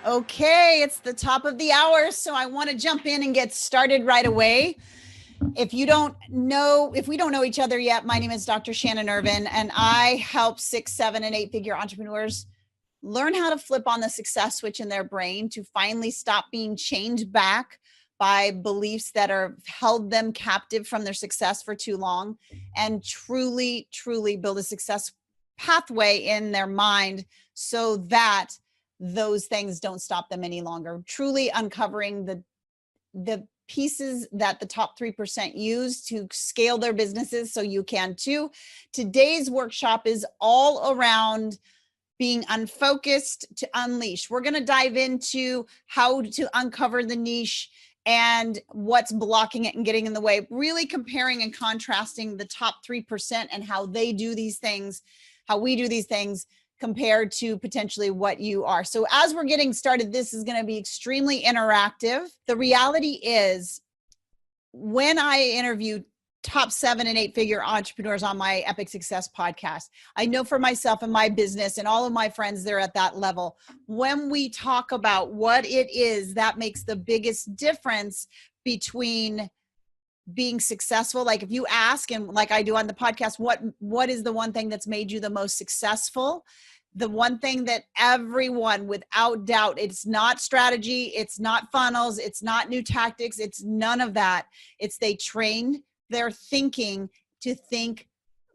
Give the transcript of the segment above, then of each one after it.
Okay, it's the top of the hour, so I want to jump in and get started right away. If we don't know each other yet, my name is Dr. Shannon Irvin, and I help 6, 7, and 8-figure entrepreneurs learn how to flip on the success switch in their brain to finally stop being chained back by beliefs that are held them captive from their success for too long, and truly build a success pathway in their mind so that those things don't stop them any longer. Truly uncovering the pieces that the top 3% use to scale their businesses so you can too. Today's workshop is all around being unfocused to unleash. We're going to dive into how to uncover the niche and what's blocking it and getting in the way, really comparing and contrasting the top 3% and how they do these things, how we do these things compared to potentially what you are. So as we're getting started, this is going to be extremely interactive. The reality is, when I interview top 7 and 8-figure entrepreneurs on my Epic Success podcast, I know for myself and my business and all of my friends, they're at that level. When we talk about what it is that makes the biggest difference between being successful, like if you ask, and like I do on the podcast, what is the one thing that's made you the most successful? The one thing that everyone, without doubt, it's not strategy, it's not funnels, it's not new tactics, it's none of that. It's they trained their thinking to think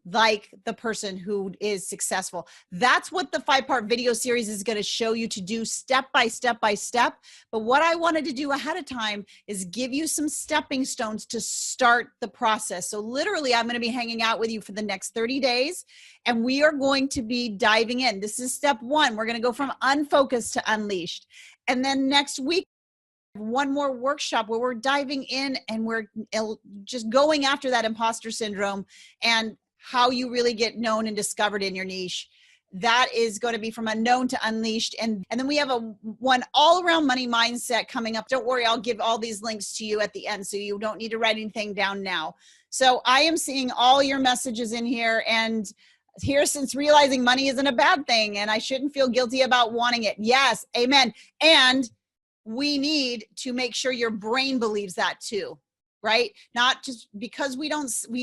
like the person who is successful. That's what the 5-part video series is going to show you to do step by step by step. But what I wanted to do ahead of time is give you some stepping stones to start the process. So literally, I'm going to be hanging out with you for the next 30 days, and we are going to be diving in. This is step 1. We're going to go from unfocused to unleashed. And then next week, one more workshop where we're diving in and we're just going after that imposter syndrome and how you really get known and discovered in your niche. That is going to be from unknown to unleashed. And then we have one all around money mindset coming up. Don't worry, I'll give all these links to you at the end, so you don't need to write anything down now. So I am seeing all your messages in here, and here, since realizing money isn't a bad thing and I shouldn't feel guilty about wanting it. Yes, amen. And we need to make sure your brain believes that too. Right? Not just because we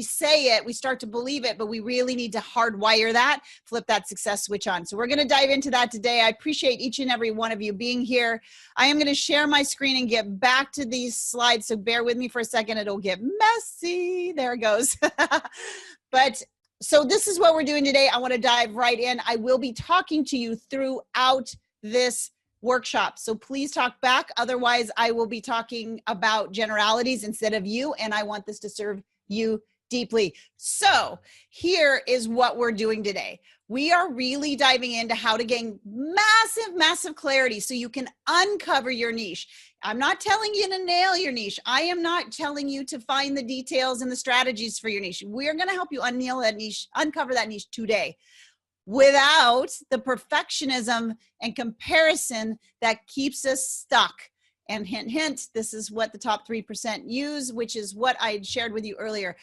say it, we start to believe it, but we really need to hardwire that, flip that success switch on. So we're going to dive into that today. I appreciate each and every one of you being here. I am going to share my screen and get back to these slides. So bear with me for a second. It'll get messy. There it goes. But so this is what we're doing today. I want to dive right in. I will be talking to you throughout this workshop. So please talk back. Otherwise, I will be talking about generalities instead of you, and I want this to serve you deeply. So here is what we're doing today. We are really diving into how to gain massive clarity so you can uncover your niche. I'm not telling you to nail your niche. I am not telling you to find the details and the strategies for your niche. We're going to help you uncover that niche today, without the perfectionism and comparison that keeps us stuck. And hint, hint, this is what the top 3% use, which is what I had shared with you earlier.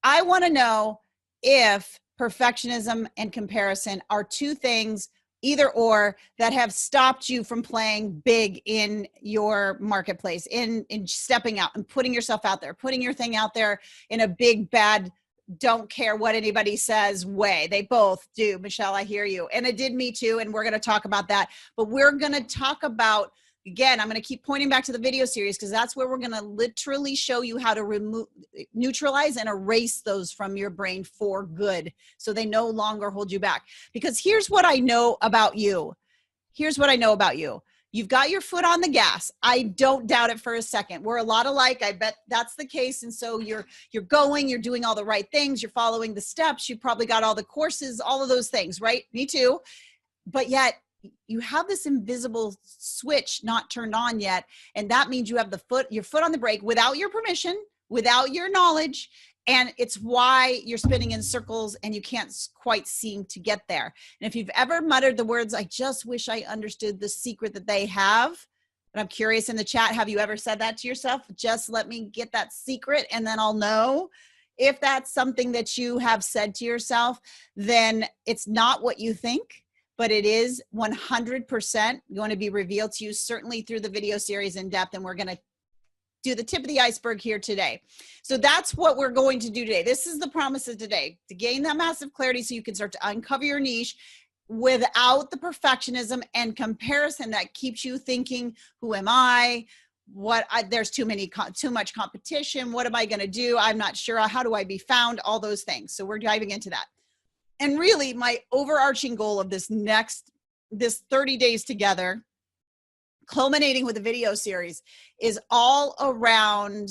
I want to know if perfectionism and comparison are two things, either or, that have stopped you from playing big in your marketplace, in stepping out and putting yourself out there, putting your thing out there in a big, bad, don't care what anybody says way. They both do. Michelle, I hear you. And it did me too. And we're going to talk about that. But we're going to talk about, again, I'm going to keep pointing back to the video series because that's where we're going to literally show you how to neutralize and erase those from your brain for good, so they no longer hold you back. Because here's what I know about you. Here's what I know about you. You've got your foot on the gas. I don't doubt it for a second. We're a lot alike. I bet that's the case. And so you're going, you're doing all the right things. You're following the steps. You probably got all the courses, all of those things, right? Me too. But yet you have this invisible switch not turned on yet. And that means you have your foot on the brake without your permission, without your knowledge. And it's why you're spinning in circles and you can't quite seem to get there. And if you've ever muttered the words, I just wish I understood the secret that they have. And I'm curious in the chat, have you ever said that to yourself? Just let me get that secret and then I'll know. If that's something that you have said to yourself, then it's not what you think. but it is 100% going to be revealed to you, certainly through the video series in depth. And we're going to do the tip of the iceberg here today. So that's what we're going to do today. This is the promise of today, to gain that massive clarity so you can start to uncover your niche without the perfectionism and comparison that keeps you thinking, who am I? There's too much competition. What am I going to do? I'm not sure. How do I be found? All those things. So we're diving into that. And really my overarching goal of this 30 days together, culminating with the video series, is all around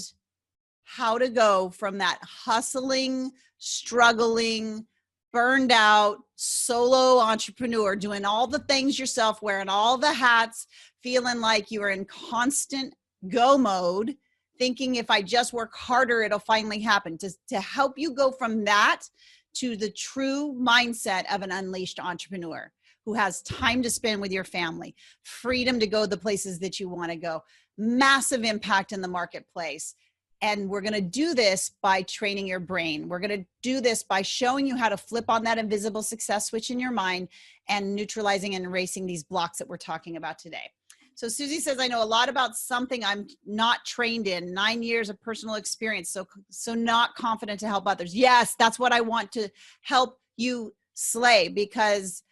how to go from that hustling, struggling, burned out solo entrepreneur, doing all the things yourself, wearing all the hats, feeling like you are in constant go mode, thinking if I just work harder, it'll finally happen. To help you go from that to the true mindset of an unleashed entrepreneur who has time to spend with your family, freedom to go the places that you want to go, massive impact in the marketplace. And we're going to do this by training your brain. We're going to do this by showing you how to flip on that invisible success switch in your mind and neutralizing and erasing these blocks that we're talking about today. So Susie says, I know a lot about something I'm not trained in, 9 years of personal experience. So not confident to help others. Yes, that's what I want to help you slay, because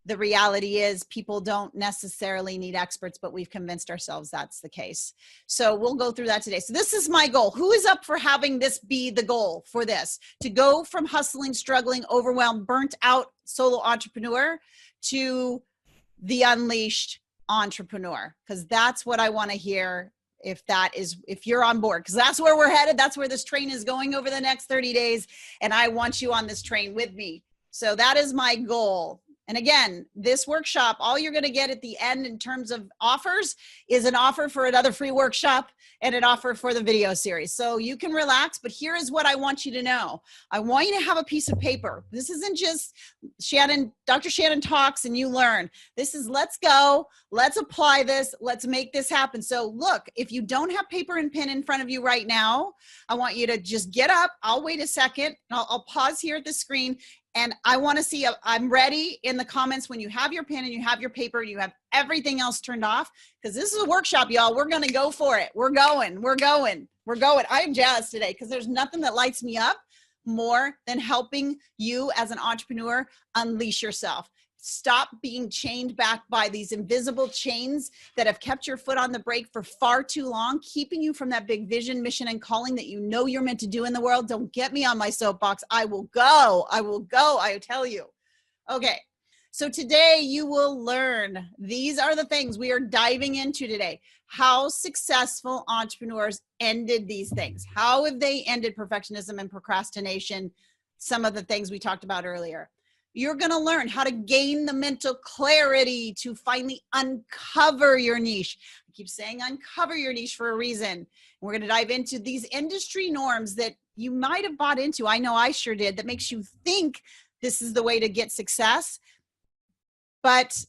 the reality is people don't necessarily need experts, but we've convinced ourselves that's the case. So we'll go through that today. So this is my goal. Who is up for having this be the goal for this? To go from hustling, struggling, overwhelmed, burnt out solo entrepreneur to the unleashed entrepreneur, because that's what I want to hear. If you're on board, because that's where we're headed. That's where this train is going over the next 30 days. And I want you on this train with me. So that is my goal. And again, this workshop, all you're going to get at the end in terms of offers is an offer for another free workshop and an offer for the video series. So you can relax, but here is what I want you to know. I want you to have a piece of paper. This isn't just Dr. Shannon talks and you learn. This is, let's go, let's apply this, let's make this happen. So look, if you don't have paper and pen in front of you right now, I want you to just get up. I'll wait a second. I'll pause here at the screen. And I want to see, I'm ready in the comments when you have your pen and you have your paper, you have everything else turned off, because this is a workshop, y'all. We're going to go for it. We're going. I'm jazzed today because there's nothing that lights me up more than helping you as an entrepreneur unleash yourself. Stop being chained back by these invisible chains that have kept your foot on the brake for far too long, keeping you from that big vision, mission, and calling that you know you're meant to do in the world. Don't get me on my soapbox. I will go, I tell you. Okay, so today you will learn, these are the things we are diving into today. How successful entrepreneurs ended these things. How have they ended perfectionism and procrastination? Some of the things we talked about earlier. You're going to learn how to gain the mental clarity to finally uncover your niche. I keep saying uncover your niche for a reason. We're going to dive into these industry norms that you might have bought into. I know I sure did. That makes you think this is the way to get success. But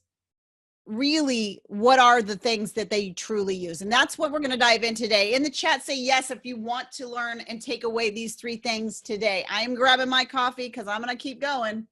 really, what are the things that they truly use? And that's what we're going to dive in today. In the chat, say yes if you want to learn and take away these 3 things today. I'm grabbing my coffee because I'm going to keep going.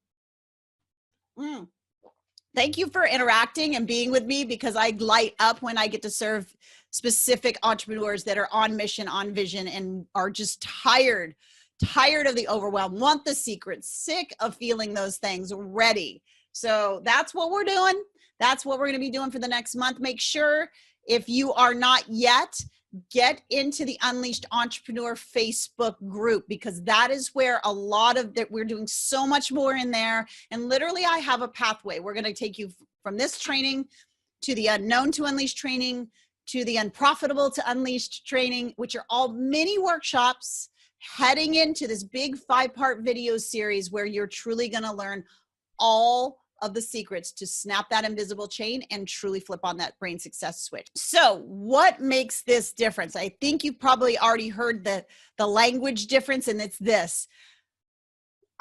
Thank you for interacting and being with me, because I light up when I get to serve specific entrepreneurs that are on mission, on vision, and are just tired of the overwhelm, want the secret, sick of feeling those things, ready. So that's what we're doing. That's what we're going to be doing for the next month. Make sure, if you are not yet, get into the Unleashed Entrepreneur Facebook group, because that is where a lot of that, we're doing so much more in there. And literally I have a pathway. We're going to take you from this training to the unknown to unleashed training, to the unprofitable to unleashed training, which are all mini workshops heading into this big 5-part video series where you're truly going to learn all of the secrets to snap that invisible chain and truly flip on that brain success switch. So what makes this difference? I think you've probably already heard the language difference, and it's this.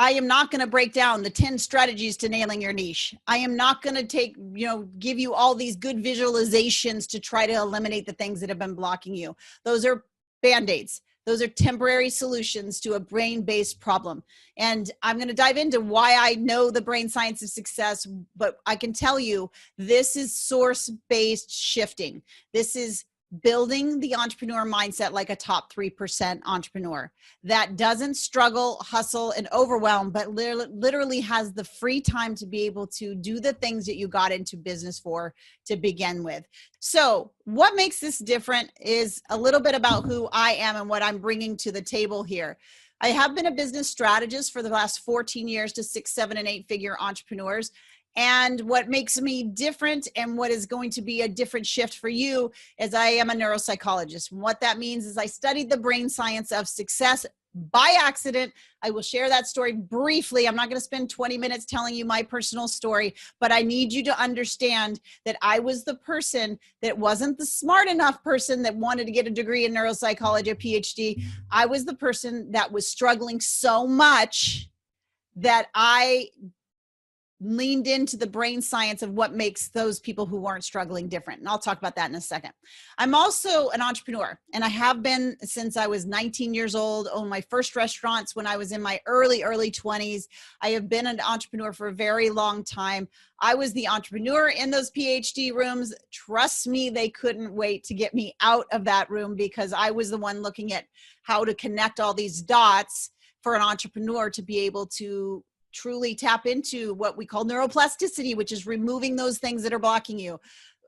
I am not going to break down the 10 strategies to nailing your niche. I am not going to give you all these good visualizations to try to eliminate the things that have been blocking you. Those are Band-Aids. Those are temporary solutions to a brain-based problem. And I'm going to dive into why I know the brain science of success, but I can tell you this is source-based shifting. This is building the entrepreneur mindset like a top 3% entrepreneur that doesn't struggle, hustle, and overwhelm, but literally has the free time to be able to do the things that you got into business for to begin with. So what makes this different is a little bit about who I am and what I'm bringing to the table here. I have been a business strategist for the last 14 years to 6, 7, and 8-figure entrepreneurs. And what makes me different and what is going to be a different shift for you is I am a neuropsychologist. And what that means is I studied the brain science of success by accident. I will share that story briefly. I'm not going to spend 20 minutes telling you my personal story, but I need you to understand that I was the person that wasn't the smart enough person that wanted to get a degree in neuropsychology, a PhD. I was the person that was struggling so much that I leaned into the brain science of what makes those people who aren't struggling different. And I'll talk about that in a second. I'm also an entrepreneur, and I have been since I was 19 years old, owned my first restaurants when I was in my early 20s. I have been an entrepreneur for a very long time. I was the entrepreneur in those PhD rooms. Trust me, they couldn't wait to get me out of that room because I was the one looking at how to connect all these dots for an entrepreneur to be able to truly tap into what we call neuroplasticity, which is removing those things that are blocking you.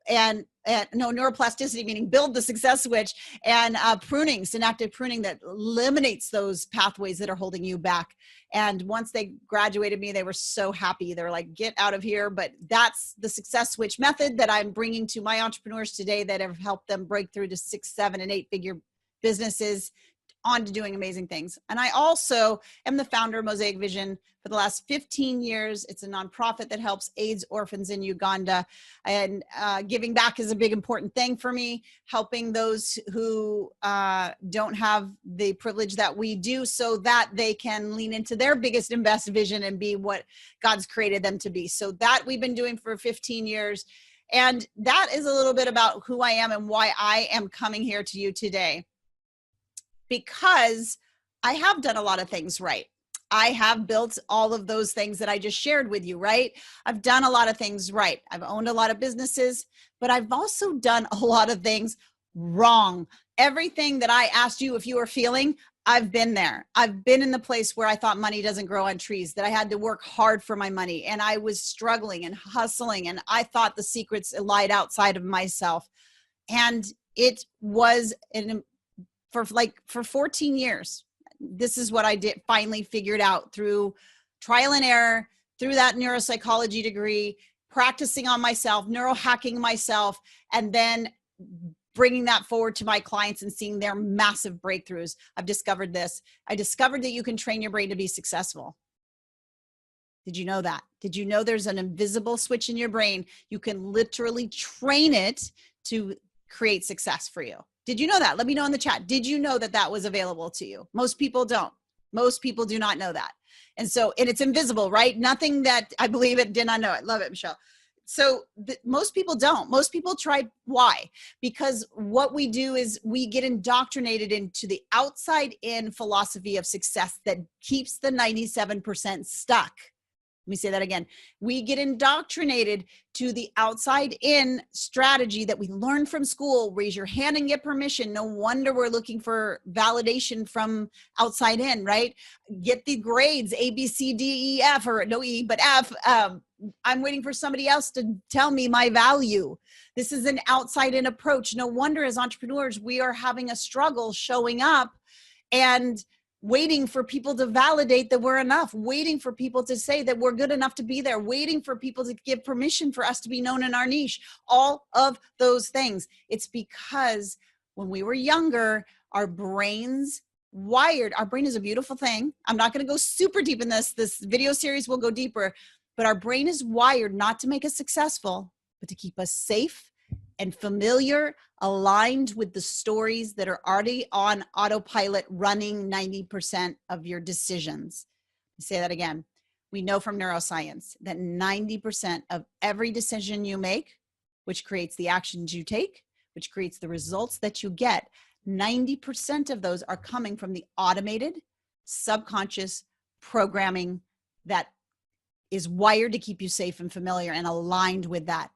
And no, neuroplasticity meaning build the success switch, and pruning, synaptic pruning that eliminates those pathways that are holding you back. And once they graduated me, they were so happy. They're like, get out of here. But that's the success switch method that I'm bringing to my entrepreneurs today that have helped them break through to 6, 7, and 8-figure businesses on to doing amazing things. And I also am the founder of Mosaic Vision for the last 15 years. It's a nonprofit that helps AIDS orphans in Uganda. And giving back is a big important thing for me, helping those who don't have the privilege that we do so that they can lean into their biggest and best vision and be what God's created them to be. So that we've been doing for 15 years. And that is a little bit about who I am and why I am coming here to you today. Because I have done a lot of things right. I have built all of those things that I just shared with you, right? I've done a lot of things right. I've owned a lot of businesses, but I've also done a lot of things wrong. Everything that I asked you if you were feeling, I've been there. I've been in the place where I thought money doesn't grow on trees, that I had to work hard for my money, and I was struggling and hustling, and I thought the secrets lied outside of myself. And it was for 14 years, this is what I did, finally figured out through trial and error, through that neuropsychology degree, practicing on myself, neurohacking myself, and then bringing that forward to my clients and seeing their massive breakthroughs. I've discovered this. I discovered that you can train your brain to be successful. Did you know that? Did you know there's an invisible switch in your brain? You can literally train it to create success for you. Did you know that? Let me know in the chat. Did you know that that was available to you? Most people don't. Most people do not know that. And it's invisible, right? Nothing that I believe it, did not know it. Love it, Michelle. So most people don't. Most people try. Why? Because what we do is we get indoctrinated into the outside in philosophy of success that keeps the 97% stuck. Let me say that again. We get indoctrinated to the outside in strategy that we learn from school. Raise your hand and get permission. No wonder we're looking for validation from outside in, right? Get the grades, A, B, C, D, E, F, or no E, but F. I'm waiting for somebody else to tell me my value. This is an outside in approach. No wonder as entrepreneurs, we are having a struggle showing up and waiting for people to validate that we're enough, waiting for people to say that we're good enough to be there, waiting for people to give permission for us to be known in our niche, all of those things. It's because when we were younger, our brains wired, our brain is a beautiful thing. I'm not going to go super deep in this. This video series will go deeper, but our brain is wired not to make us successful, but to keep us safe and familiar, aligned with the stories that are already on autopilot, running 90% of your decisions. I'll say that again. We know from neuroscience that 90% of every decision you make, which creates the actions you take, which creates the results that you get, 90% of those are coming from the automated subconscious programming that is wired to keep you safe and familiar and aligned with that.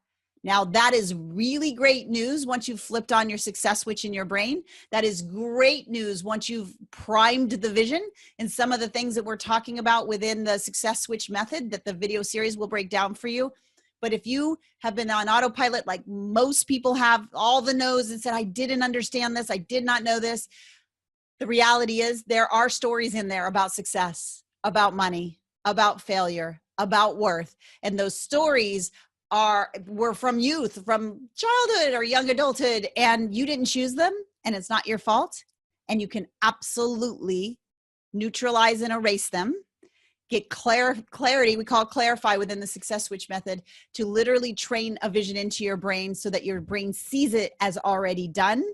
Now, that is really great news once you've flipped on your success switch in your brain. That is great news once you've primed the vision and some of the things that we're talking about within the success switch method that the video series will break down for you. But if you have been on autopilot, like most people have, all the no's and said, I didn't understand this, I did not know this. The reality is there are stories in there about success, about money, about failure, about worth. And those stories were from youth, from childhood or young adulthood, and you didn't choose them, and it's not your fault. And you can absolutely neutralize and erase them. Get clarity, we call it clarify within the success switch method, to literally train a vision into your brain so that your brain sees it as already done,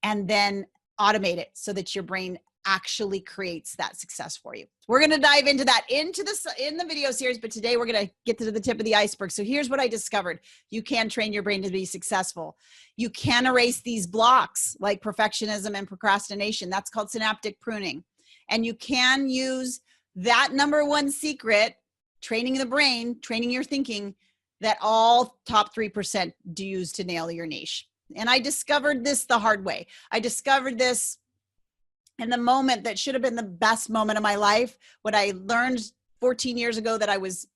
and then automate it so that your brain actually creates that success for you. We're going to dive into that in the video series, but today we're going to get to the tip of the iceberg. So here's what I discovered. You can train your brain to be successful. You can erase these blocks like perfectionism and procrastination. That's called synaptic pruning. And you can use that number one secret, training the brain, training your thinking, that all top 3% do use to nail your niche. And I discovered this the hard way. I discovered this in the moment that should have been the best moment of my life, when I learned 13 years ago that I was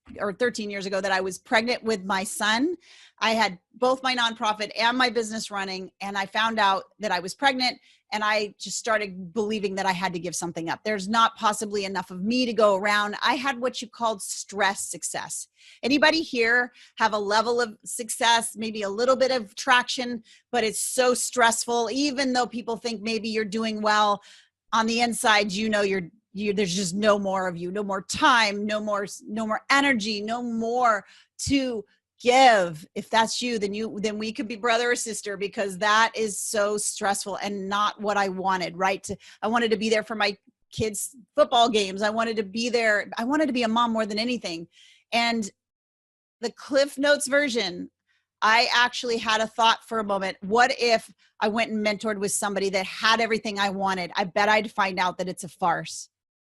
pregnant with my son. I had both my nonprofit and my business running, and I found out that I was pregnant, and I just started believing that I had to give something up. There's not possibly enough of me to go around. I had what you called stress success. Anybody here have a level of success, maybe a little bit of traction, but it's so stressful, even though people think maybe you're doing well, on the inside, you know, there's just no more of you, no more time, no more energy, no more to give. If that's you, then we could be brother or sister, because that is so stressful and not what I wanted, right? I wanted to be there for my kids' football games. I wanted to be there. I wanted to be a mom more than anything. And the Cliff Notes version, I actually had a thought for a moment. What if I went and mentored with somebody that had everything I wanted? I bet I'd find out that it's a farce.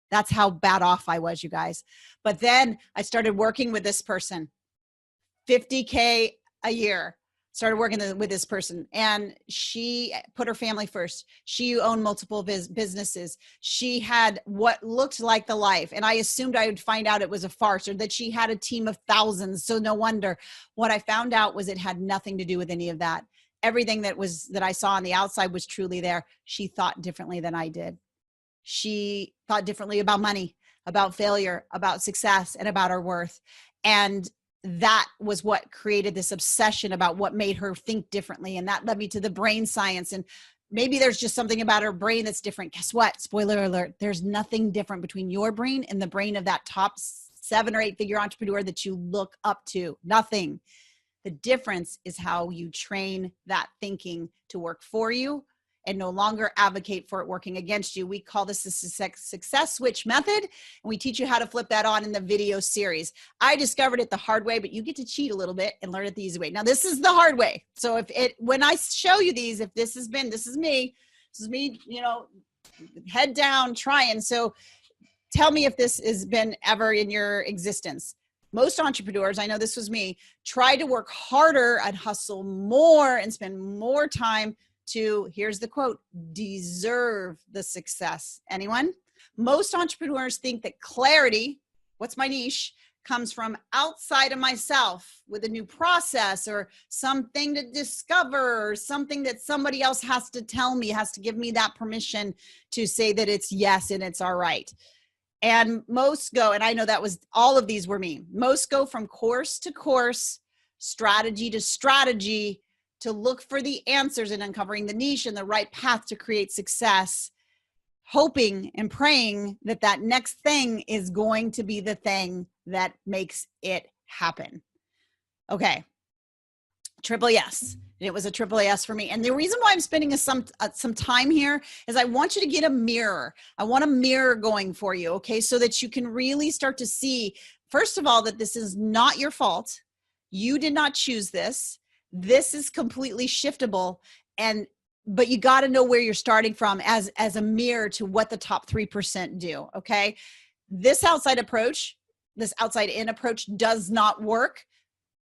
That's how bad off I was, you guys. But then I started working with this person, $50K a year. Started working with this person, and she put her family first. She owned multiple businesses. She had what looked like the life, and I assumed I would find out it was a farce, or that she had a team of thousands. So no wonder. What I found out was it had nothing to do with any of that. Everything that I saw on the outside was truly there. She thought differently than I did. She thought differently about money, about failure, about success, and about her worth. And that was what created this obsession about what made her think differently. And that led me to the brain science. And maybe there's just something about her brain that's different. Guess what? Spoiler alert. There's nothing different between your brain and the brain of that top 7 or 8 figure entrepreneur that you look up to. Nothing. The difference is how you train that thinking to work for you and no longer advocate for it working against you. We call this the success switch method, and we teach you how to flip that on in the video series. I discovered it the hard way, but you get to cheat a little bit and learn it the easy way. Now, this is the hard way. So when I show you these, if this is me, you know, head down trying. So tell me if this has been ever in your existence. Most entrepreneurs, I know this was me, try to work harder and hustle more and spend more time to, here's the quote, deserve the success. Anyone? Most entrepreneurs think that clarity, what's my niche, comes from outside of myself with a new process or something to discover or something that somebody else has to tell me, has to give me that permission to say that it's yes and it's all right. And most go, and I know all of these were me, most go from course to course, strategy to strategy, to look for the answers and uncovering the niche and the right path to create success, hoping and praying that that next thing is going to be the thing that makes it happen. Okay. Triple yes. It was a triple yes for me. And the reason why I'm spending some time here is I want you to get a mirror. I want a mirror going for you, okay? So that you can really start to see, first of all, that this is not your fault. You did not choose this. This is completely shiftable. And but you got to know where you're starting from as a mirror to what the top 3% do. Okay. This outside in approach does not work.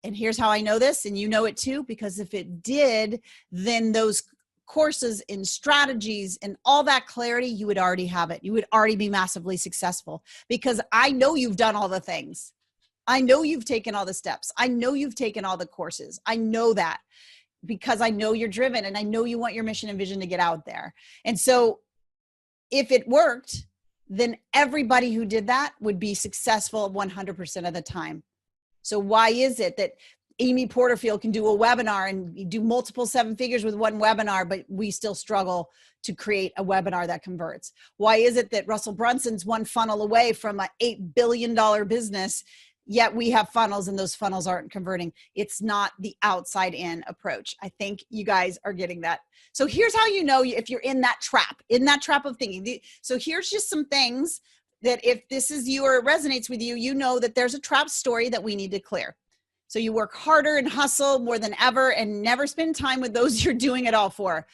And here's how I know this, and you know it too, because if it did, then those courses and strategies and all that clarity, you would already have it. You would already be massively successful, because I know you've done all the things. I know you've taken all the steps. I know you've taken all the courses. I know that, because I know you're driven and I know you want your mission and vision to get out there. And so if it worked, then everybody who did that would be successful 100% of the time. So why is it that Amy Porterfield can do a webinar and do multiple 7 figures with one webinar, but we still struggle to create a webinar that converts? Why is it that Russell Brunson's one funnel away from an $8 billion business, yet we have funnels and those funnels aren't converting? It's not the outside in approach. I think you guys are getting that. So here's how you know if you're in that trap of thinking. So here's just some things that if this is you or it resonates with you, you know that there's a trap story that we need to clear. So you work harder and hustle more than ever and never spend time with those you're doing it all for.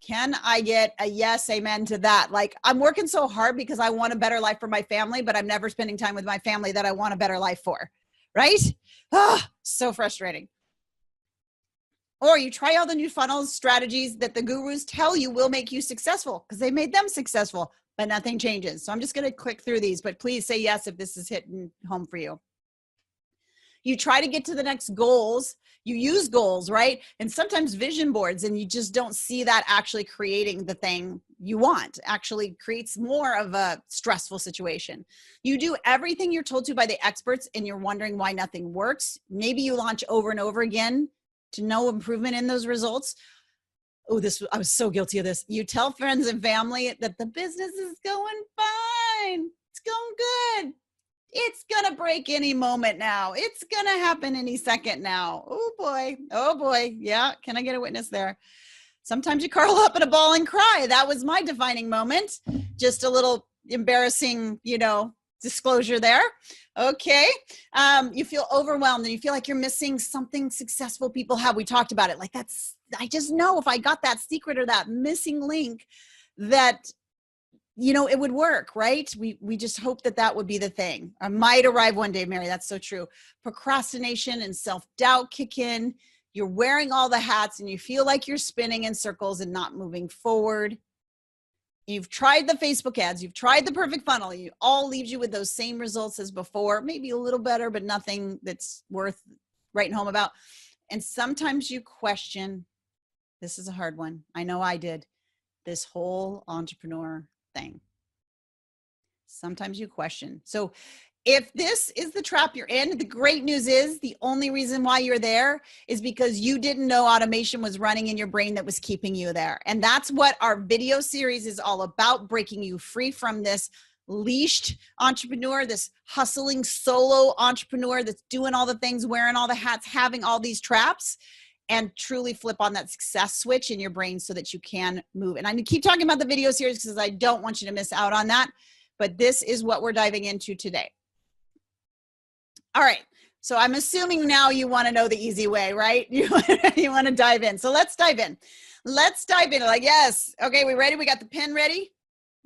Can I get a yes, amen to that? Like, I'm working so hard because I want a better life for my family, but I'm never spending time with my family that I want a better life for, right? So frustrating. Or you try all the new funnels, strategies that the gurus tell you will make you successful because they made them successful, but nothing changes. So I'm just going to click through these, but please say yes if this is hitting home for you. You try to get to the next goals. You use goals, right? And sometimes vision boards, and you just don't see that actually creating the thing you want. Actually creates more of a stressful situation. You do everything you're told to by the experts and you're wondering why nothing works. Maybe you launch over and over again to no improvement in those results. Oh, I was so guilty of this. You tell friends and family that the business is going fine. It's going good. It's going to break any moment now. It's going to happen any second now. Oh boy. Oh boy. Yeah. Can I get a witness there? Sometimes you curl up in a ball and cry. That was my defining moment. Just a little embarrassing, disclosure there. Okay. You feel overwhelmed and you feel like you're missing something successful people have. We talked about it. Like I just know if I got that secret or that missing link that, it would work, right? We just hope that would be the thing. I might arrive one day, Mary. That's so true. Procrastination and self-doubt kick in. You're wearing all the hats and you feel like you're spinning in circles and not moving forward. You've tried the Facebook ads. You've tried the perfect funnel. It all leaves you with those same results as before, maybe a little better, but nothing that's worth writing home about. And sometimes you question, this is a hard one. I know I did, this whole entrepreneur thing. Sometimes you question. So if this is the trap you're in, the great news is the only reason why you're there is because you didn't know automation was running in your brain that was keeping you there. And that's what our video series is all about, breaking you free from this leashed entrepreneur, this hustling solo entrepreneur that's doing all the things, wearing all the hats, having all these traps, and truly flip on that success switch in your brain so that you can move. And I'm going to keep talking about the video series because I don't want you to miss out on that. But this is what we're diving into today. All right. So I'm assuming now you want to know the easy way, right? You want to dive in. So let's dive in. Like, yes. Okay, we ready? We got the pen ready?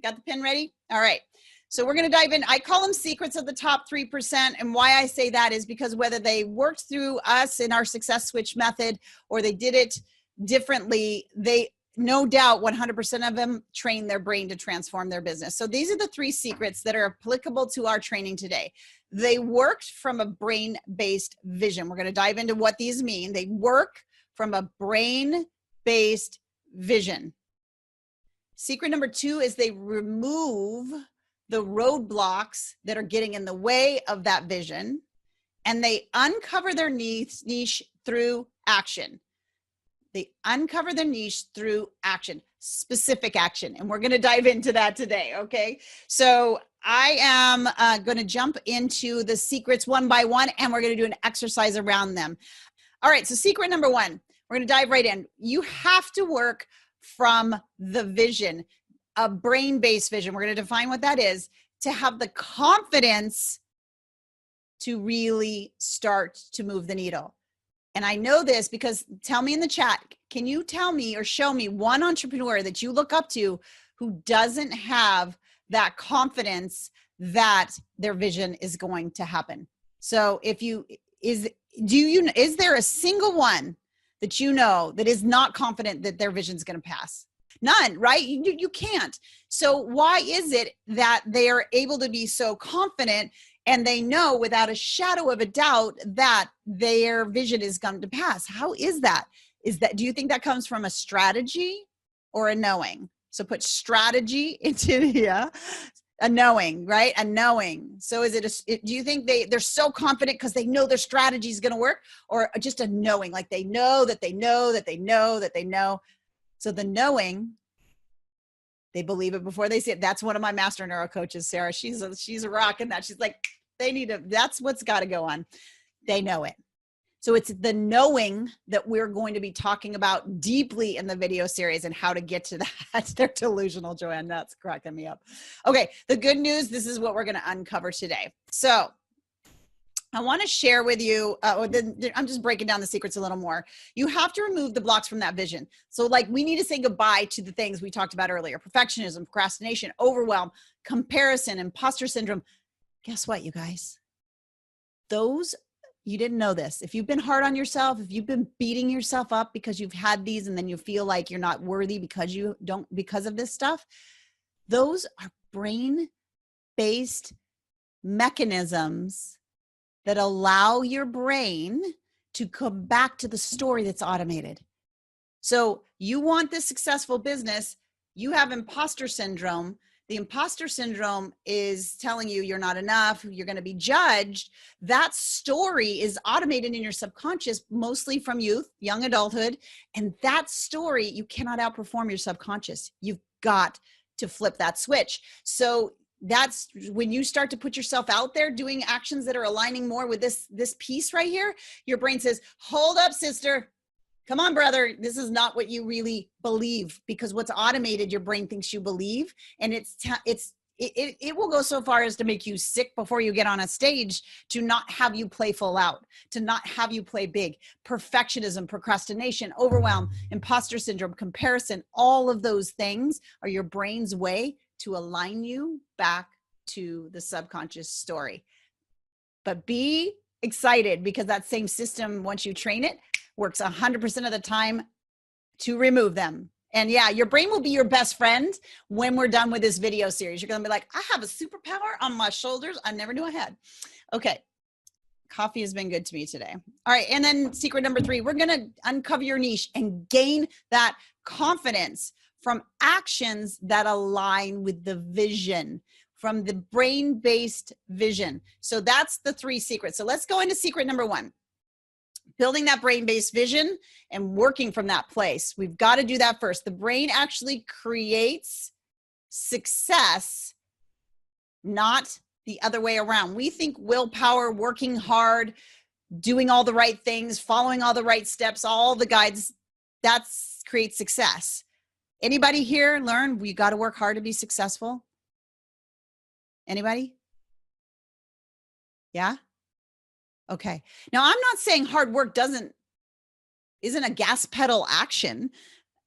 Got the pen ready? All right. So we're going to dive in. I call them secrets of the top 3%. And why I say that is because whether they worked through us in our success switch method or they did it differently, they no doubt 100% of them train their brain to transform their business. So these are the 3 secrets that are applicable to our training today. They worked from a brain-based vision. We're going to dive into what these mean. They work from a brain-based vision. Secret number 2 is they remove the roadblocks that are getting in the way of that vision, and they uncover their niche through action. They uncover their niche through action, specific action. And we're going to dive into that today. Okay. So I am going to jump into the secrets one by one, and we're going to do an exercise around them. All right. So secret number 1, we're going to dive right in. You have to work from the vision, a brain-based vision. We're going to define what that is to have the confidence to really start to move the needle. And I know this because tell me in the chat, can you tell me or show me one entrepreneur that you look up to who doesn't have that confidence that their vision is going to happen? So is there a single one that you know that is not confident that their vision is going to pass? None, right? You can't. So why is it that they are able to be so confident and they know without a shadow of a doubt that their vision is going to pass? How is that? Do you think that comes from a strategy or a knowing? So put strategy into a knowing, right? A knowing. So do you think they're so confident because they know their strategy is going to work, or just a knowing, like they know that they know that they know that they know? So the knowing, they believe it before they see it. That's one of my master neuro coaches, Sarah. She's a rock in that. She's like, that's what's got to go on. They know it. So it's the knowing that we're going to be talking about deeply in the video series and how to get to that. They're delusional, Joanne. That's cracking me up. Okay. The good news, this is what we're going to uncover today. So I want to share with you, I'm just breaking down the secrets a little more. You have to remove the blocks from that vision. So like we need to say goodbye to the things we talked about earlier: perfectionism, procrastination, overwhelm, comparison, imposter syndrome. Guess what, you guys? You didn't know this. If you've been hard on yourself, if you've been beating yourself up because you've had these and then you feel like you're not worthy because of this stuff, those are brain-based mechanisms that allow your brain to come back to the story that's automated. So you want this successful business, you have imposter syndrome. The imposter syndrome is telling you you're not enough, you're going to be judged. That story is automated in your subconscious, mostly from youth, young adulthood. And that story, you cannot outperform your subconscious. You've got to flip that switch. So that's when you start to put yourself out there doing actions that are aligning more with this piece right here. Your brain says, hold up, sister. Come on, brother. This is not what you really believe, because what's automated, your brain thinks you believe. And it will go so far as to make you sick before you get on a stage, to not have you play full out, to not have you play big. Perfectionism, procrastination, overwhelm, imposter syndrome, comparison, all of those things are your brain's way to align you back to the subconscious story. But be excited, because that same system, once you train it, works 100% of the time to remove them. And yeah, your brain will be your best friend when we're done with this video series. You're going to be like, I have a superpower on my shoulders I never knew I had. Okay. Coffee has been good to me today. All right. And then secret number 3, we're going to uncover your niche and gain that confidence from actions that align with the vision, from the brain-based vision. So that's the 3 secrets. So let's go into secret number 1. Building that brain-based vision and working from that place. We've got to do that first. The brain actually creates success, not the other way around. We think willpower, working hard, doing all the right things, following all the right steps, all the guides, that creates success. Anybody here learn we got to work hard to be successful? Anybody? Yeah? Okay. Now, I'm not saying hard work isn't a gas pedal action.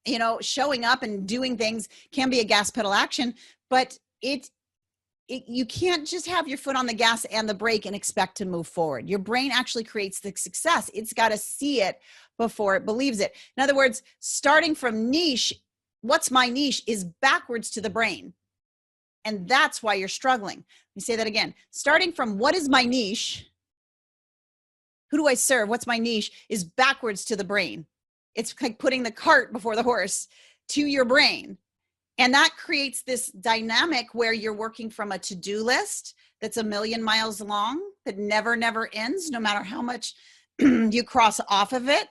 You know, showing up and doing things can be a gas pedal action, but you can't just have your foot on the gas and the brake and expect to move forward. Your brain actually creates the success. It's got to see it before it believes it. In other words, starting from niche, what's my niche, is backwards to the brain. And that's why you're struggling. Let me say that again. Starting from what is my niche, who do I serve, what's my niche, is backwards to the brain. It's like putting the cart before the horse to your brain. And that creates this dynamic where you're working from a to-do list that's 1,000,000 miles long, that never ends, no matter how much you cross off of it,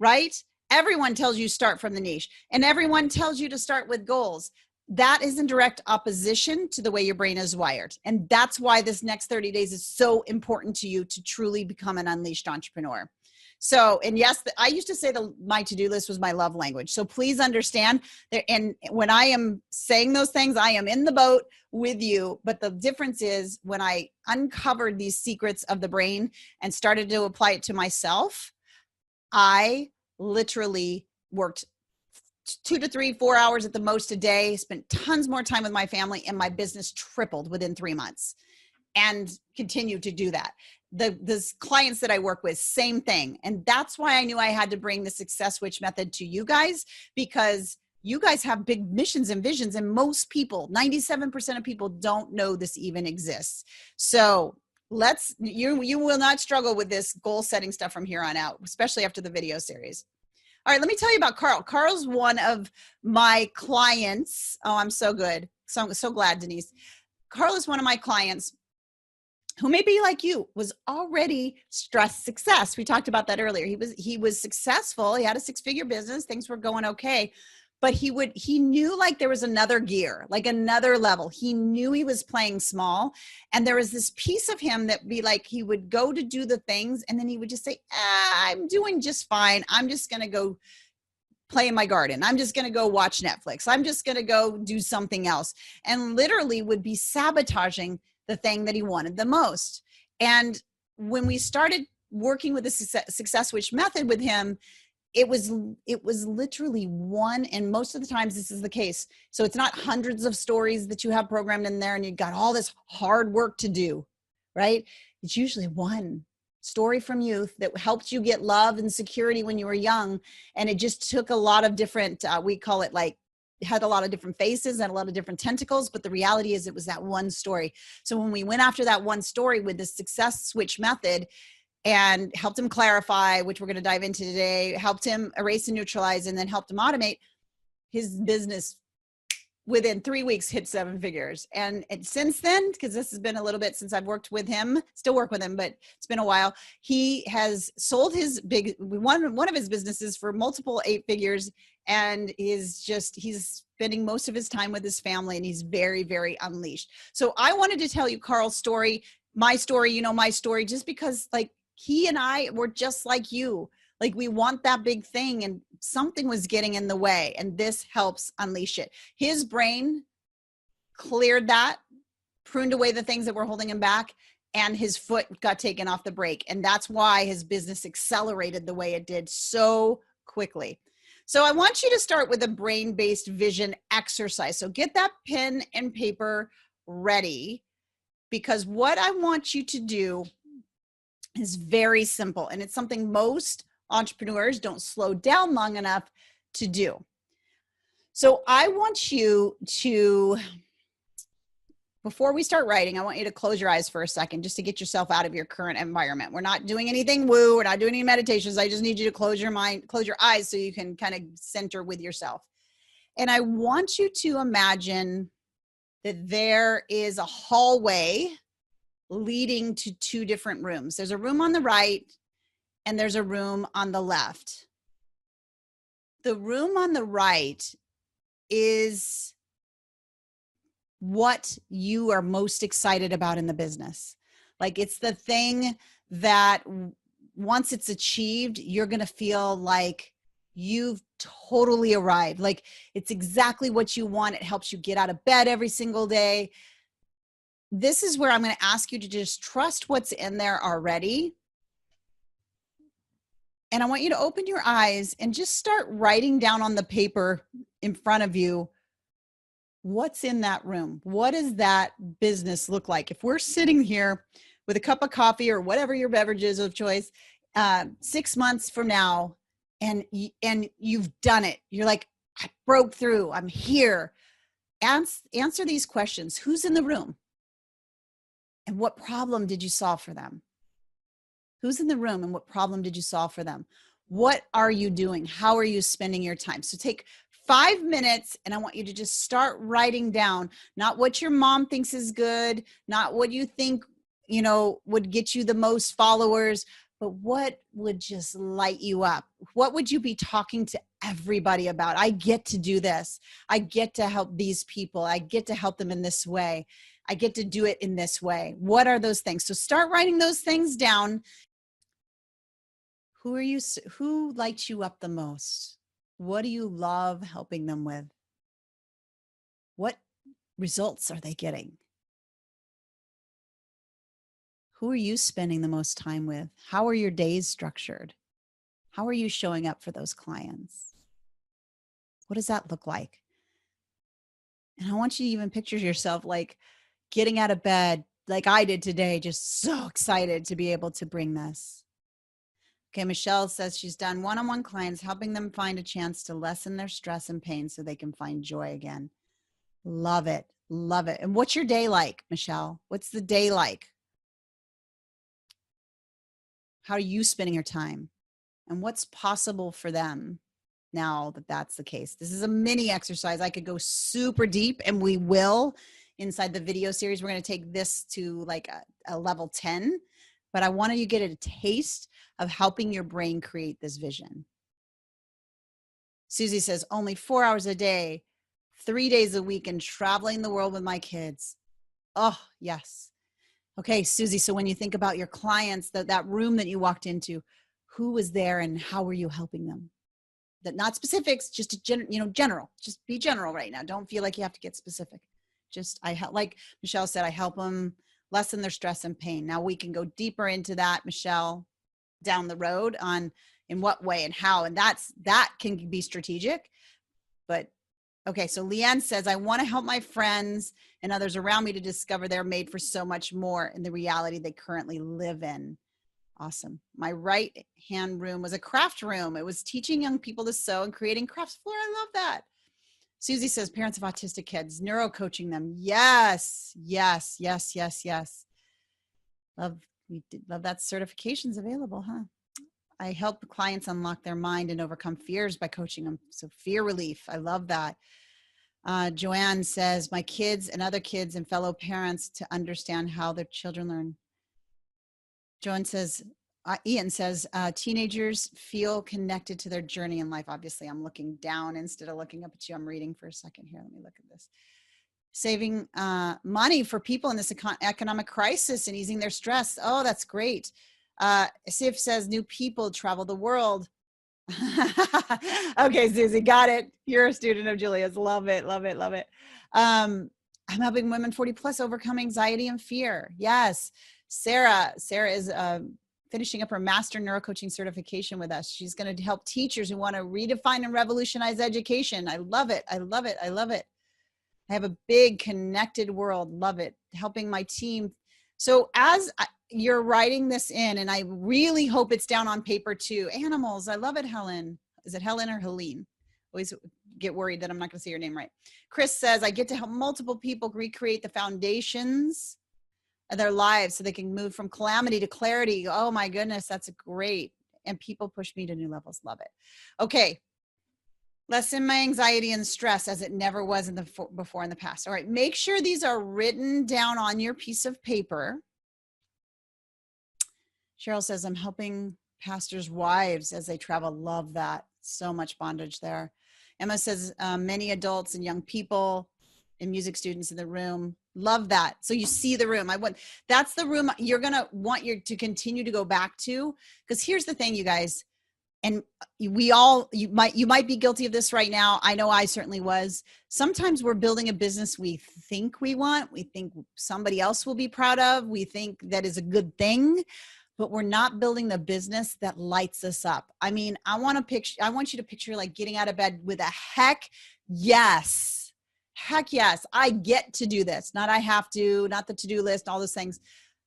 right? Everyone tells you start from the niche, and everyone tells you to start with goals. That is in direct opposition to the way your brain is wired. And that's why this next 30 days is so important to you to truly become an unleashed entrepreneur. So, and yes, I used to say my to-do list was my love language. So please understand that, and when I am saying those things, I am in the boat with you. But the difference is, when I uncovered these secrets of the brain and started to apply it to myself, I literally worked 2 to 3, 4 hours at the most a day, spent tons more time with my family, and my business tripled within 3 months and continue to do that. The clients that I work with, same thing. And that's why I knew I had to bring the Success Switch method to you guys, because you guys have big missions and visions, and most people, 97% of people, don't know this even exists. So you will not struggle with this goal setting stuff from here on out, especially after the video series. All right, let me tell you about Carl. Carl's one of my clients. Oh, I'm so good. So I'm so glad, Denise. Carl is one of my clients who may be like you, was already stress success. We talked about that earlier. He was successful. He had a 6-figure business. Things were going okay. But he knew like there was another gear, like another level. He knew he was playing small. And there was this piece of him that be like, he would go to do the things and then he would just say, I'm doing just fine. I'm just going to go play in my garden. I'm just going to go watch Netflix. I'm just going to go do something else. And literally would be sabotaging the thing that he wanted the most. And when we started working with the Success Switch method with him, it was literally one, and most of the times this is the case. So it's not hundreds of stories that you have programmed in there and you've got all this hard work to do, right? It's usually one story from youth that helped you get love and security when you were young. And it just took a lot of different, we call it like, had a lot of different faces and a lot of different tentacles, but the reality is it was that one story. So when we went after that one story with the Success Switch method and helped him clarify, which we're going to dive into today, helped him erase and neutralize, and then helped him automate, his business within 3 weeks hit 7 figures. And since then, because this has been a little bit since I've worked with him, still work with him, but it's been a while, he has sold his one of his businesses for multiple 8 figures. And he's spending most of his time with his family, and he's very, very unleashed. So I wanted to tell you Carl's story, my story, my story, just because like he and I were just like you. Like we want that big thing and something was getting in the way, and this helps unleash it. His brain cleared that, pruned away the things that were holding him back, and his foot got taken off the brake. And that's why his business accelerated the way it did so quickly. So I want you to start with a brain-based vision exercise. So get that pen and paper ready, because what I want you to do is very simple. And it's something most entrepreneurs don't slow down long enough to do. So I want you to, before we start writing, I want you to close your eyes for a second, just to get yourself out of your current environment. We're not doing anything woo. We're not doing any meditations. I just need you to close your mind, close your eyes so you can kind of center with yourself. And I want you to imagine that there is a hallway leading to 2 different rooms. There's a room on the right and there's a room on the left. The room on the right is what you are most excited about in the business. Like it's the thing that once it's achieved, you're going to feel like you've totally arrived. Like it's exactly what you want. It helps you get out of bed every single day. This is where I'm going to ask you to just trust what's in there already. And I want you to open your eyes and just start writing down on the paper in front of you, what's in that room? What does that business look like? If we're sitting here with a cup of coffee or whatever your beverage is of choice, 6 months from now, and you've done it. You're like, I broke through, I'm here. Answer these questions. Who's in the room? And what problem did you solve for them? Who's in the room and what problem did you solve for them? What are you doing? How are you spending your time? So take 5 minutes and I want you to just start writing down, not what your mom thinks is good, not what you think, would get you the most followers, but what would just light you up? What would you be talking to everybody about? I get to do this. I get to help these people. I get to help them in this way. I get to do it in this way. What are those things? So start writing those things down. Who lights you up the most? What do you love helping them with? What results are they getting? Who are you spending the most time with? How are your days structured? How are you showing up for those clients? What does that look like? And I want you to even picture yourself like getting out of bed like I did today, just so excited to be able to bring this. Okay, Michelle says she's done one-on-one clients, helping them find a chance to lessen their stress and pain so they can find joy again. Love it. Love it. And what's your day like, Michelle? What's the day like? How are you spending your time? And what's possible for them now that that's the case? This is a mini exercise. I could go super deep, and we will inside the video series. We're going to take this to like a level 10, but I wanted you to get a taste of helping your brain create this vision. Susie says, only 4 hours a day, 3 days a week, and traveling the world with my kids. Oh, yes. Okay, Susie, so when you think about your clients, that room that you walked into, who was there and how were you helping them? That not specifics, just general. Just be general right now. Don't feel like you have to get specific. Just like Michelle said, I help them lessen their stress and pain. Now we can go deeper into that, Michelle, down the road on in what way and how, and that can be strategic. But okay, so Leanne says, I want to help my friends and others around me to discover they're made for so much more in the reality they currently live in. Awesome. My right hand room was a craft room. It was teaching young people to sew and creating crafts. Flora, I love that. Susie says, parents of autistic kids, neuro coaching them. Yes, yes, yes, yes, yes. Love that certification's available, huh? I help clients unlock their mind and overcome fears by coaching them. So fear relief. I love that. Joanne says, my kids and other kids and fellow parents to understand how their children learn. Joanne says, Ian says, teenagers feel connected to their journey in life. Obviously, I'm looking down instead of looking up at you. I'm reading for a second here. Let me look at this. Saving money for people in this economic crisis and easing their stress. Oh, that's great. Sif says, new people travel the world. Okay, Susie, got it. You're a student of Julia's. Love it, love it, love it. I'm helping women 40 plus overcome anxiety and fear. Yes. Sarah is finishing up her master neurocoaching certification with us. She's going to help teachers who want to redefine and revolutionize education. I love it. I love it. I love it. I have a big connected world. Love it. Helping my team. So as you're writing this in, and I really hope it's down on paper too. Animals. I love it, Helen. Is it Helen or Helene? Always get worried that I'm not going to say your name right. Chris says, I get to help multiple people recreate the foundations of their lives so they can move from calamity to clarity. Oh my goodness, that's great. And people push me to new levels. Love it. Okay. Lessen my anxiety and stress as it never was before in the past. All right. Make sure these are written down on your piece of paper. Cheryl says, I'm helping pastors' wives as they travel. Love that. So much bondage there. Emma says, many adults and young people and music students in the room. Love that. So you see the room. That's the room you're going to want to continue to go back to. Because here's the thing, you guys, and you might be guilty of this right now. I know I certainly was. Sometimes we're building a business we think we want. We think somebody else will be proud of. We think that is a good thing, but we're not building the business that lights us up. I mean, I want you to picture like getting out of bed with a heck yes. Heck yes, I get to do this. Not I have to, not the to-do list, all those things.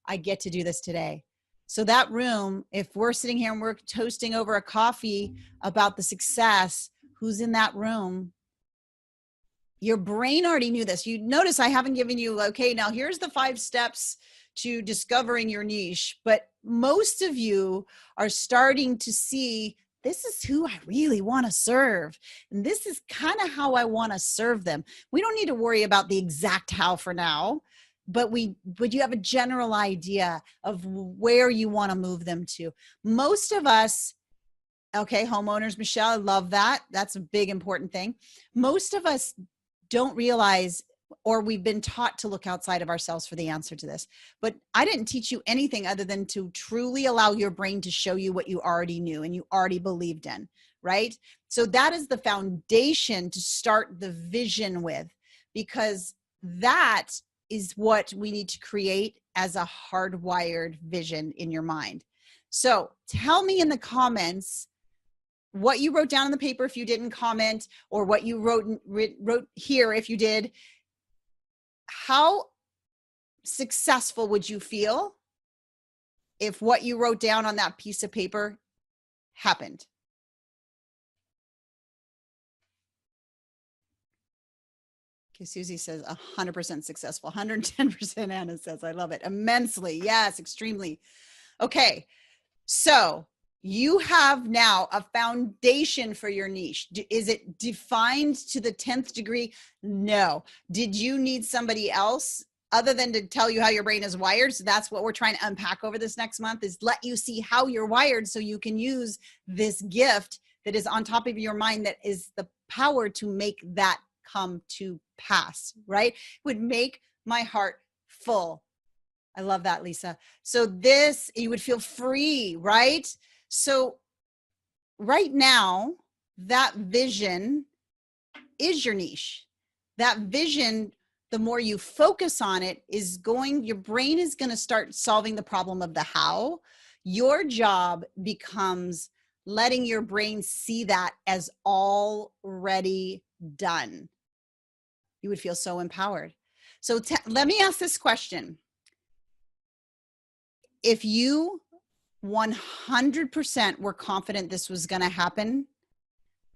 I get to do this today. So that room, if we're sitting here and we're toasting over a coffee about the success, who's in that room? Your brain already knew this. You notice I haven't given you, okay, now here's the 5 steps to discovering your niche. But most of you are starting to see, this is who I really want to serve. And this is kind of how I want to serve them. We don't need to worry about the exact how for now, but you have a general idea of where you want to move them to. Most of us, okay, homeowners, Michelle, I love that. That's a big, important thing. Most of us don't realize, or we've been taught to look outside of ourselves for the answer to this. But I didn't teach you anything other than to truly allow your brain to show you what you already knew and you already believed in, right? So that is the foundation to start the vision with, because that is what we need to create as a hardwired vision in your mind. So tell me in the comments, what you wrote down on the paper if you didn't comment, or what you wrote here if you did, how successful would you feel if what you wrote down on that piece of paper happened? Okay, Susie says 100% successful. 110% Anna says, I love it. Immensely. Yes, extremely. Okay, so you have now a foundation for your niche. Is it defined to the 10th degree? No. Did you need somebody else other than to tell you how your brain is wired? So that's what we're trying to unpack over this next month, is let you see how you're wired so you can use this gift that is on top of your mind, that is the power to make that come to pass, right? It would make my heart full. I love that, Lisa. So this, you would feel free, right? So right now, that vision is your niche. That vision, the more you focus on it, your brain is going to start solving the problem of the how. Your job becomes letting your brain see that as already done. You would feel so empowered. So let me ask this question. If you 100% were confident this was going to happen,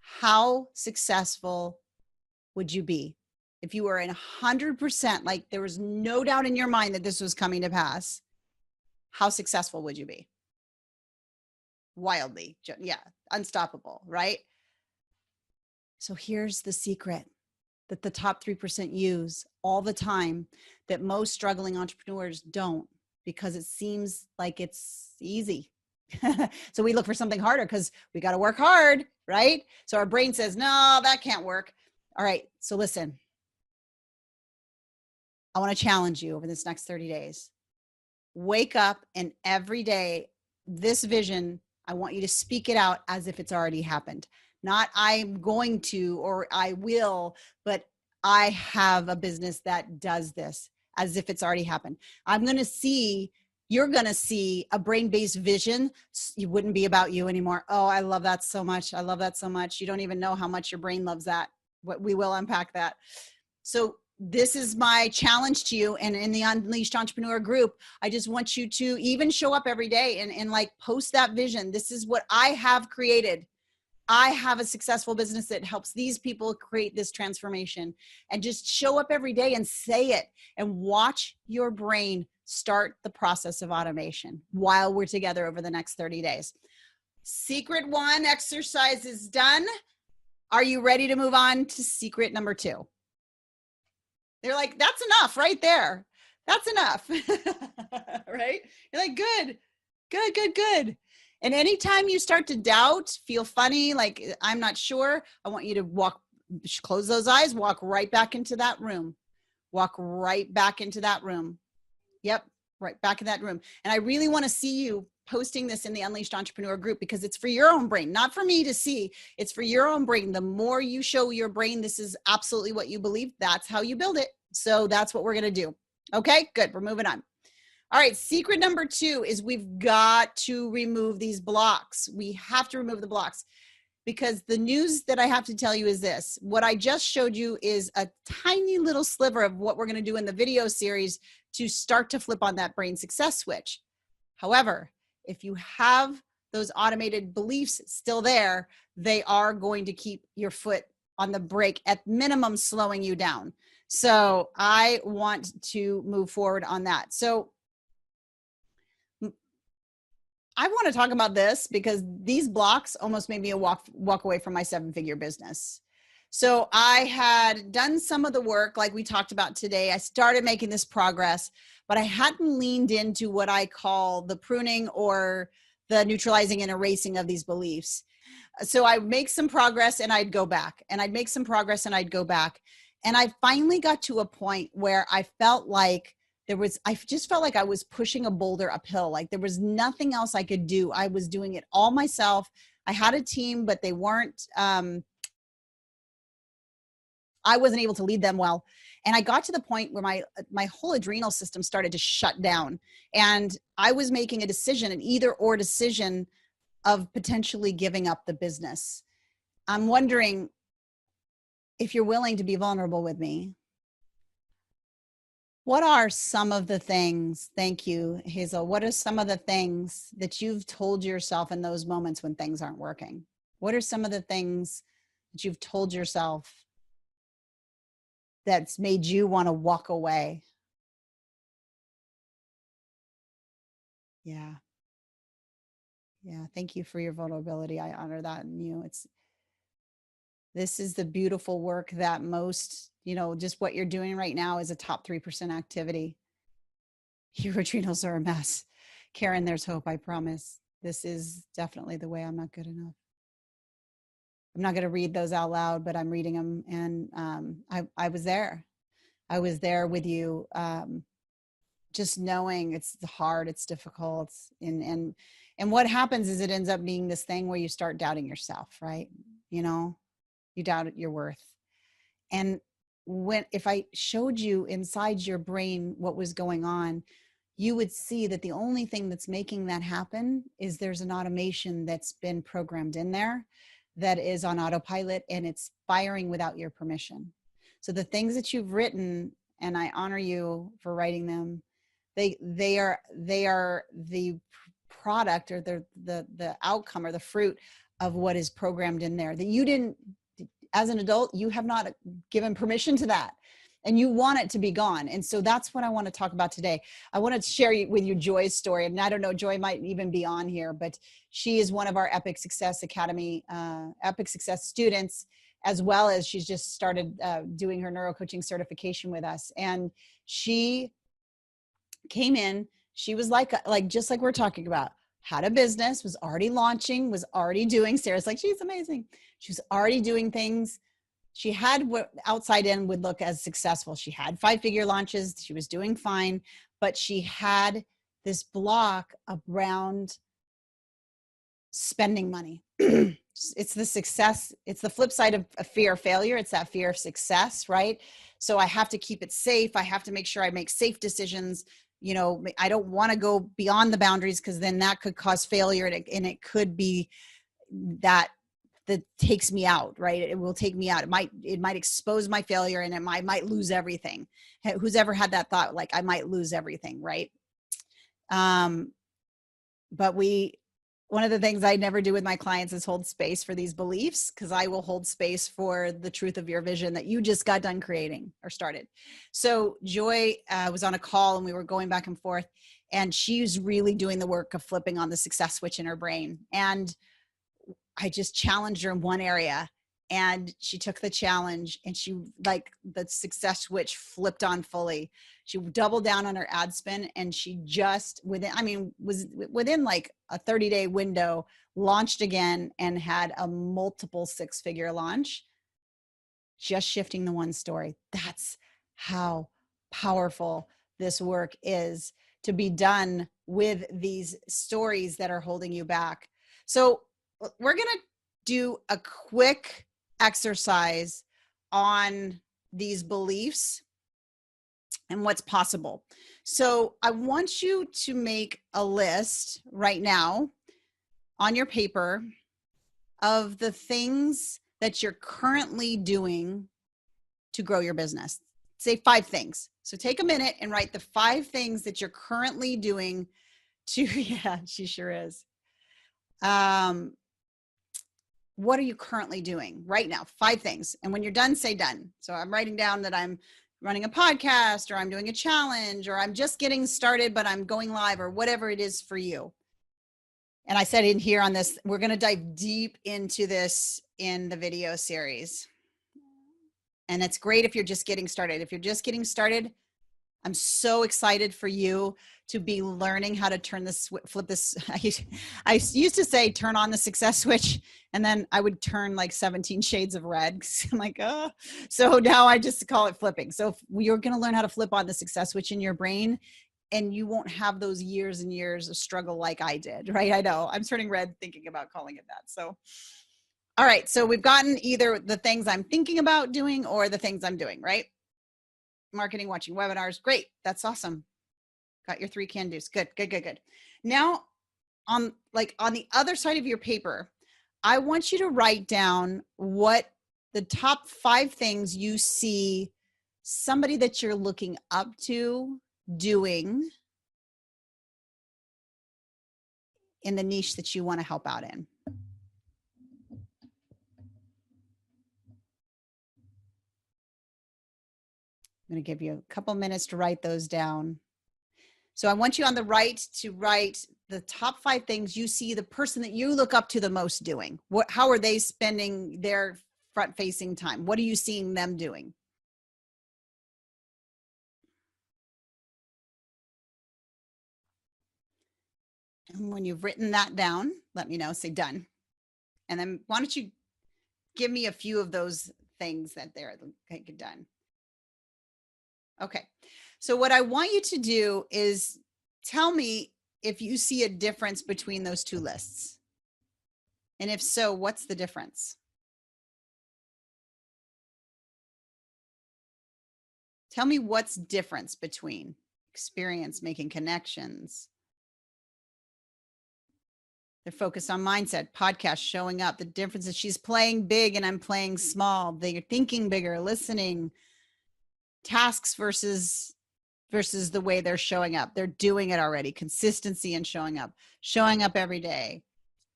how successful would you be? If you were in 100%, like there was no doubt in your mind that this was coming to pass, how successful would you be? Wildly, yeah, unstoppable, right? So here's the secret that the top 3% use all the time, that most struggling entrepreneurs don't, because it seems like it's easy. So we look for something harder because we got to work hard, right? So our brain says, no, that can't work. All right, so listen. I want to challenge you over this next 30 days. Wake up, and every day, this vision, I want you to speak it out as if it's already happened. Not I'm going to, or I will, but I have a business that does this, as if it's already happened. You're going to see a brain-based vision. It wouldn't be about you anymore. Oh, I love that so much. I love that so much. You don't even know how much your brain loves that. We will unpack that. So this is my challenge to you. And in the Unleashed Entrepreneur group, I just want you to even show up every day and like post that vision. This is what I have created. I have a successful business that helps these people create this transformation, and just show up every day and say it, and watch your brain start the process of automation while we're together over the next 30 days. Secret 1 exercise is done. Are you ready to move on to secret number 2? They're like, that's enough right there. That's enough, right? You're like, good. And anytime you start to doubt, feel funny, like I'm not sure, I want you to close those eyes, walk right back into that room. Walk right back into that room. Yep, right back in that room. And I really want to see you posting this in the Unleashed Entrepreneur group, because it's for your own brain, not for me to see. It's for your own brain. The more you show your brain this is absolutely what you believe, that's how you build it. So that's what we're going to do. Okay, good. We're moving on. All right, secret number 2 is we've got to remove these blocks. We have to remove the blocks, because the news that I have to tell you is this. What I just showed you is a tiny little sliver of what we're going to do in the video series to start to flip on that brain success switch. However, if you have those automated beliefs still there, they are going to keep your foot on the brake, at minimum slowing you down. So I want to move forward on that. So I want to talk about this because these blocks almost made me walk away from my 7-figure business. So I had done some of the work like we talked about today. I started making this progress, but I hadn't leaned into what I call the pruning or the neutralizing and erasing of these beliefs. So I make some progress and I'd go back, and I'd make some progress and I'd go back. And I finally got to a point where I felt like I just felt like I was pushing a boulder uphill. Like there was nothing else I could do. I was doing it all myself. I had a team, but they weren't, I wasn't able to lead them well. And I got to the point where my whole adrenal system started to shut down, and I was making a decision, an either or decision of potentially giving up the business. I'm wondering if you're willing to be vulnerable with me. What are some of the things, thank you, Hazel, what are some of the things that you've told yourself in those moments when things aren't working? What are some of the things that you've told yourself that's made you want to walk away? Yeah. Yeah. Thank you for your vulnerability. I honor that in you. This is the beautiful work that most, just what you're doing right now is a top 3% activity. Your adrenals are a mess. Karen, there's hope, I promise. This is definitely the way. I'm not good enough. I'm not going to read those out loud, but I'm reading them. And I was there. I was there with you. Just knowing it's hard, it's difficult. And what happens is it ends up being this thing where you start doubting yourself, right? You doubt your worth. And if I showed you inside your brain what was going on, you would see that the only thing that's making that happen is there's an automation that's been programmed in there that is on autopilot, and it's firing without your permission. So the things that you've written, and I honor you for writing them, they are the product, or the outcome, or the fruit of what is programmed in there that you didn't, as an adult, you have not given permission to that, and you want it to be gone. And so that's what I want to talk about today. I want to share with you Joy's story. And I don't know, Joy might even be on here, but she is one of our Epic Success Academy, Epic Success students, as well as she's just started doing her neurocoaching certification with us. And she came in, she was like just like we're talking about, had a business, was already launching, was already doing, Sarah's like, she's amazing. She was already doing things. She had what outside in would look as successful. She had 5-figure launches. She was doing fine, but she had this block around spending money. It's the success. It's the flip side of a fear of failure. It's that fear of success, right? So I have to keep it safe. I have to make sure I make safe decisions. I don't want to go beyond the boundaries, because then that could cause failure, and it could be that takes me out, right? It will take me out. It might expose my failure, and I might lose everything. Who's ever had that thought, like I might lose everything, right? But one of the things I never do with my clients is hold space for these beliefs, because I will hold space for the truth of your vision that you just got done creating or started. So Joy was on a call, and we were going back and forth, and she's really doing the work of flipping on the success switch in her brain. And I just challenged her in one area, and she took the challenge, and she, like, the success switch flipped on fully. She doubled down on her ad spend, and she just was within like a 30-day window, launched again and had a multiple 6-figure launch, just shifting the one story. That's how powerful this work is, to be done with these stories that are holding you back. So we're going to do a quick exercise on these beliefs and what's possible. So I want you to make a list right now on your paper of the things that you're currently doing to grow your business. Say 5 things. So take a minute and write the 5 things that you're currently doing to, yeah, she sure is. What are you currently doing right now? 5 things. And when you're done, say done. So I'm writing down that I'm running a podcast, or I'm doing a challenge, or I'm just getting started, but I'm going live, or whatever it is for you. And I said in here on this, we're going to dive deep into this in the video series. And it's great if you're just getting started. If you're just getting started, I'm so excited for you to be learning how to flip this. I used to say, turn on the success switch, and then I would turn like 17 shades of red. I'm like, oh, so now I just call it flipping. So you're going to learn how to flip on the success switch in your brain, and you won't have those years and years of struggle like I did, right? I know I'm turning red thinking about calling it that. So, all right. So we've gotten either the things I'm thinking about doing or the things I'm doing, right? Marketing, watching webinars. Great. That's awesome. Got your 3 can-dos. Good. Now on the other side of your paper, I want you to write down what the top 5 things you see somebody that you're looking up to doing in the niche that you want to help out in. I'm going to give you a couple minutes to write those down. So I want you on the right to write the top 5 things you see the person that you look up to the most doing. How are they spending their front-facing time? What are you seeing them doing? And when you've written that down, let me know, say done. And then why don't you give me a few of those things that they're done. Okay. So what I want you to do is tell me if you see a difference between those 2 lists. And if so, what's the difference? Tell me what's difference between experience, making connections. They're focused on mindset, podcast, showing up. The difference is she's playing big and I'm playing small. They're thinking bigger, listening, tasks versus the way they're showing up. They're doing it already. Consistency and showing up every day.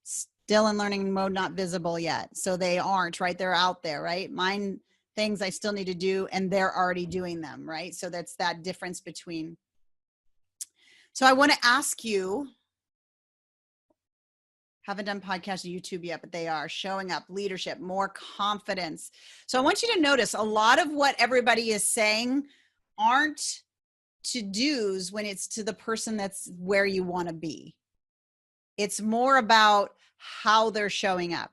Still in learning mode, not visible yet. So they aren't, right? They're out there, right? Mine things I still need to do and they're already doing them, right? So that's that difference between. So I want to ask you, haven't done podcast or YouTube yet, but they are showing up, leadership, more confidence. So I want you to notice a lot of what everybody is saying aren't to-dos when it's to the person that's where you want to be. It's more about how they're showing up,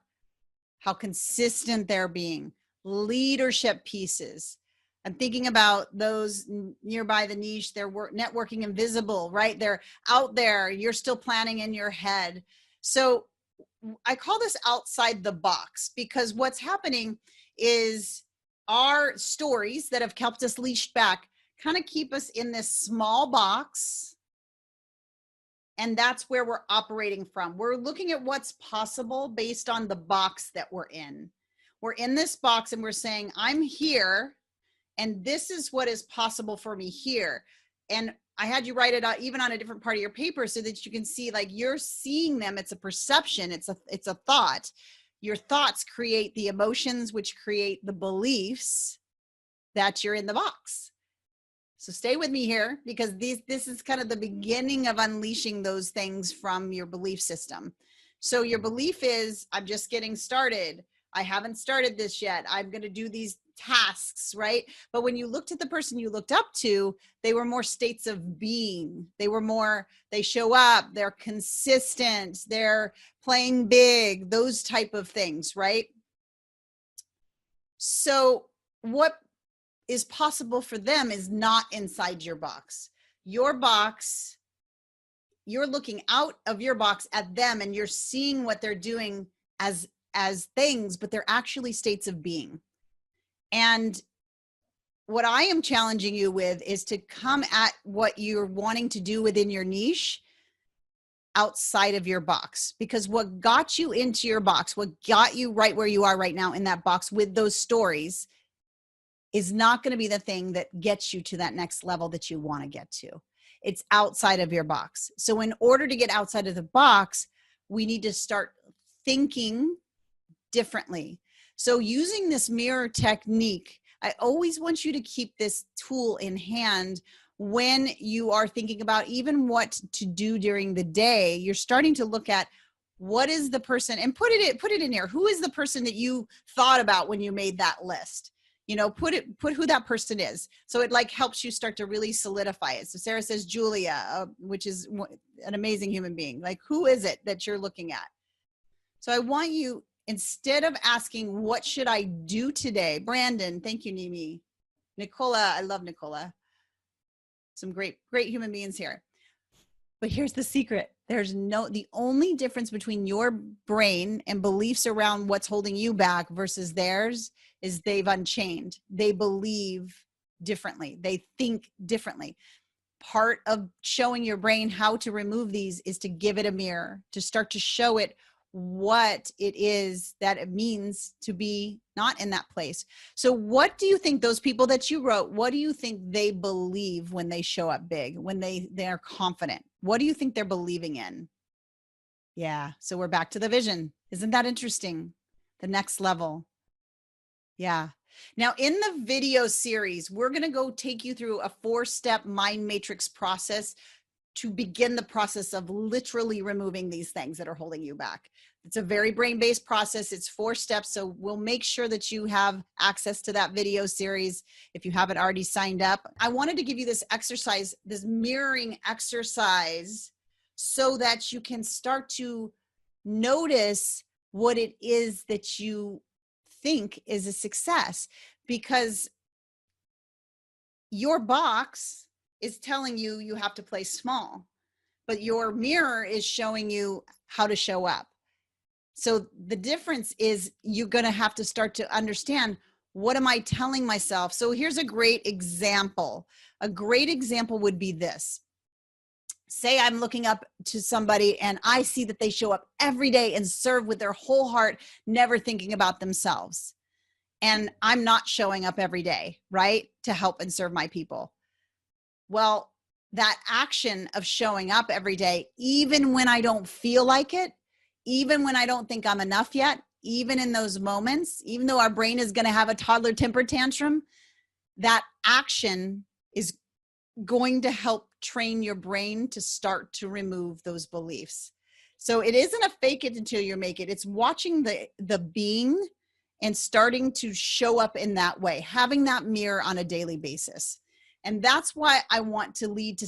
how consistent they're being, leadership pieces. I'm thinking about those nearby the niche, they're networking invisible, right? They're out there, you're still planning in your head. So I call this outside the box because what's happening is our stories that have kept us leashed back kind of keep us in this small box. And that's where we're operating from. We're looking at what's possible based on the box that we're in. We're in this box and we're saying, I'm here and this is what is possible for me here. And I had you write it out even on a different part of your paper so that you can see, like, you're seeing them. It's a perception. It's a thought. Your thoughts create the emotions, which create the beliefs that you're in the box. So stay with me here because this is kind of the beginning of unleashing those things from your belief system. So your belief is, I'm just getting started. I haven't started this yet. I'm going to do these tasks, right? But when you looked at the person you looked up to, they were more states of being. They show up, they're consistent, they're playing big, those type of things, right? So what is possible for them is not inside your box. Your box, you're looking out of your box at them and you're seeing what they're doing as things, but they're actually states of being. And what I am challenging you with is to come at what you're wanting to do within your niche outside of your box, because what got you into your box, what got you right where you are right now in that box with those stories is not going to be the thing that gets you to that next level that you want to get to. It's outside of your box. So in order to get outside of the box, we need to start thinking differently. So using this mirror technique, I always want you to keep this tool in hand when you are thinking about even what to do during the day. You're starting to look at what is the person, and put it in here. Who is the person that you thought about when you made that list? You know, put who that person is. So it like helps you start to really solidify it. So Sarah says Julia, which is an amazing human being. Like, who is it that you're looking at? So I want you, instead of asking, what should I do today? Brandon, thank you, Nimi. Nicola, I love Nicola. Some great human beings here. But here's the secret. The only difference between your brain and beliefs around what's holding you back versus theirs is they've unchained. They believe differently. They think differently. part of showing your brain how to remove these is to give it a mirror, to start to show it what it is that it means to be not in that place. So what do you think those people that you wrote, what do you think they believe when they show up big, when they're confident? What do you think they're believing in? Yeah. So we're back to the vision. Isn't that interesting? The next level. Yeah. Now in the video series, we're going to go take you through a 4-step mind matrix process to begin the process of literally removing these things that are holding you back. It's a very brain-based process. It's 4 steps. So we'll make sure that you have access to that video series if you haven't already signed up. I wanted to give you this exercise, this mirroring exercise, so that you can start to notice what it is that you think is a success, because your box is telling you you have to play small, but your mirror is showing you how to show up. So the difference is you're going to have to start to understand, what am I telling myself? So here's a great example. A great example would be this. Say I'm looking up to somebody and I see that they show up every day and serve with their whole heart, never thinking about themselves. And I'm not showing up every day, right, to help and serve my people. Well, that action of showing up every day, even when I don't feel like it, even when I don't think I'm enough yet, even in those moments, even though our brain is going to have a toddler temper tantrum, that action is going to help train your brain to start to remove those beliefs. So it isn't a fake it until you make it. It's watching the being and starting to show up in that way, having that mirror on a daily basis. And that's why I want to lead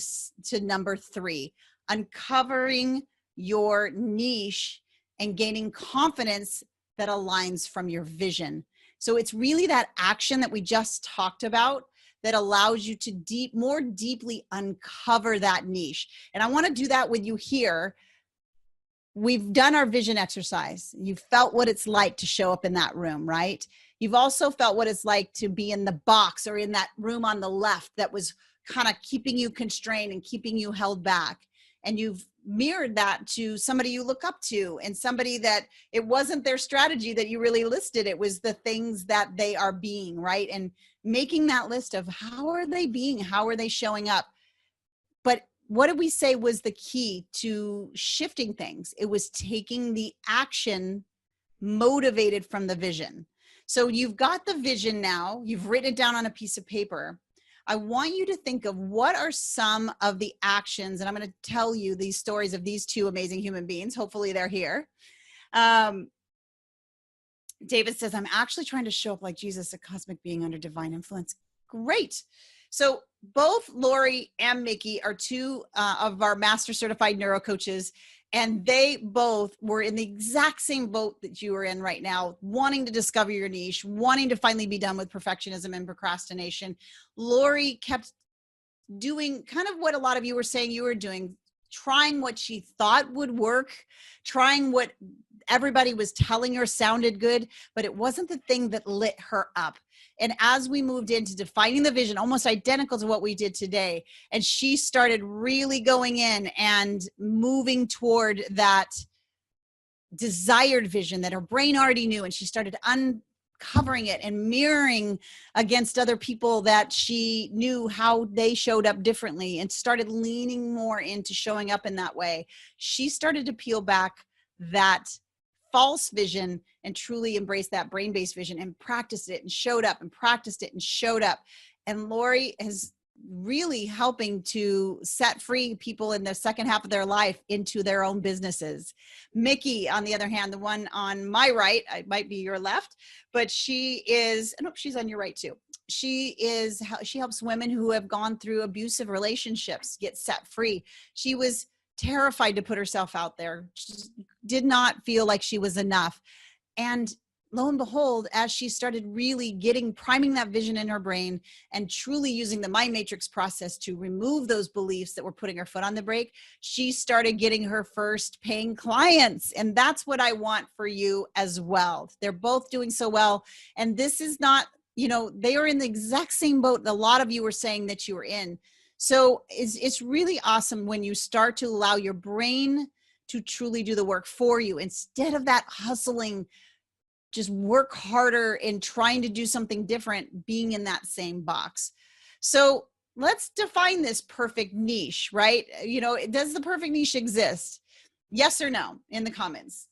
to number 3, uncovering your niche and gaining confidence that aligns from your vision. So it's really that action that we just talked about that allows you to more deeply uncover that niche. And I want to do that with you here. We've done our vision exercise. You've felt what it's like to show up in that room, right? You've also felt what it's like to be in the box or in that room on the left that was kind of keeping you constrained and keeping you held back. And you've mirrored that to somebody you look up to, and somebody that it wasn't their strategy that you really listed. It was the things that they are being, right? And making that list of how are they being? How are they showing up? But what did we say was the key to shifting things? It was taking the action motivated from the vision. So you've got the vision now, you've written it down on a piece of paper. I want you to think of what are some of the actions, and I'm going to tell you these stories of these 2 amazing human beings. Hopefully they're here. David says, I'm actually trying to show up like Jesus, a cosmic being under divine influence. Great. So both Lori and Mickey are 2 of our master certified neuro coaches, and they both were in the exact same boat that you are in right now, wanting to discover your niche, wanting to finally be done with perfectionism and procrastination. Lori kept doing kind of what a lot of you were saying you were doing, trying what she thought would work, trying what everybody was telling her sounded good, but it wasn't the thing that lit her up. And as we moved into defining the vision, almost identical to what we did today, and she started really going in and moving toward that desired vision that her brain already knew, and she started uncovering it and mirroring against other people that she knew how they showed up differently, and started leaning more into showing up in that way. She started to peel back that false vision and truly embrace that brain-based vision, and practiced it and showed up and practiced it and showed up. And Lori is really helping to set free people in the second half of their life into their own businesses. Mickey, on the other hand, the one on my right, it might be your left, but she is, no, she's on your right too. She helps women who have gone through abusive relationships get set free. She was terrified to put herself out there. She did not feel like she was enough. And lo and behold, as she started really priming that vision in her brain and truly using the mind matrix process to remove those beliefs that were putting her foot on the brake, she started getting her first paying clients. And that's what I want for you as well. They're both doing so well. And this is not, they are in the exact same boat that a lot of you were saying that you were in. So it's really awesome when you start to allow your brain to truly do the work for you instead of that hustling, just work harder in trying to do something different, being in that same box. So let's define this perfect niche, right? You know, does the perfect niche exist? Yes or no in the comments.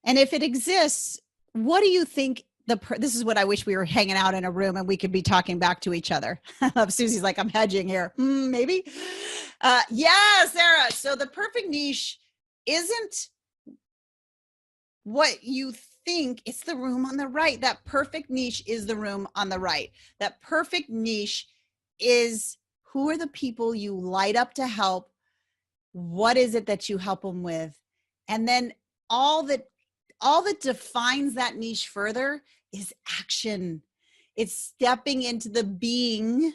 And if it exists, what do you think this is what I wish we were hanging out in a room and we could be talking back to each other. Susie's like, I'm hedging here. Maybe. Yeah, Sarah. So the perfect niche isn't what you think. It's the room on the right. That perfect niche is the room on the right. That perfect niche is who are the people you light up to help? What is it that you help them with? And then all that defines that niche further is action. It's stepping into the being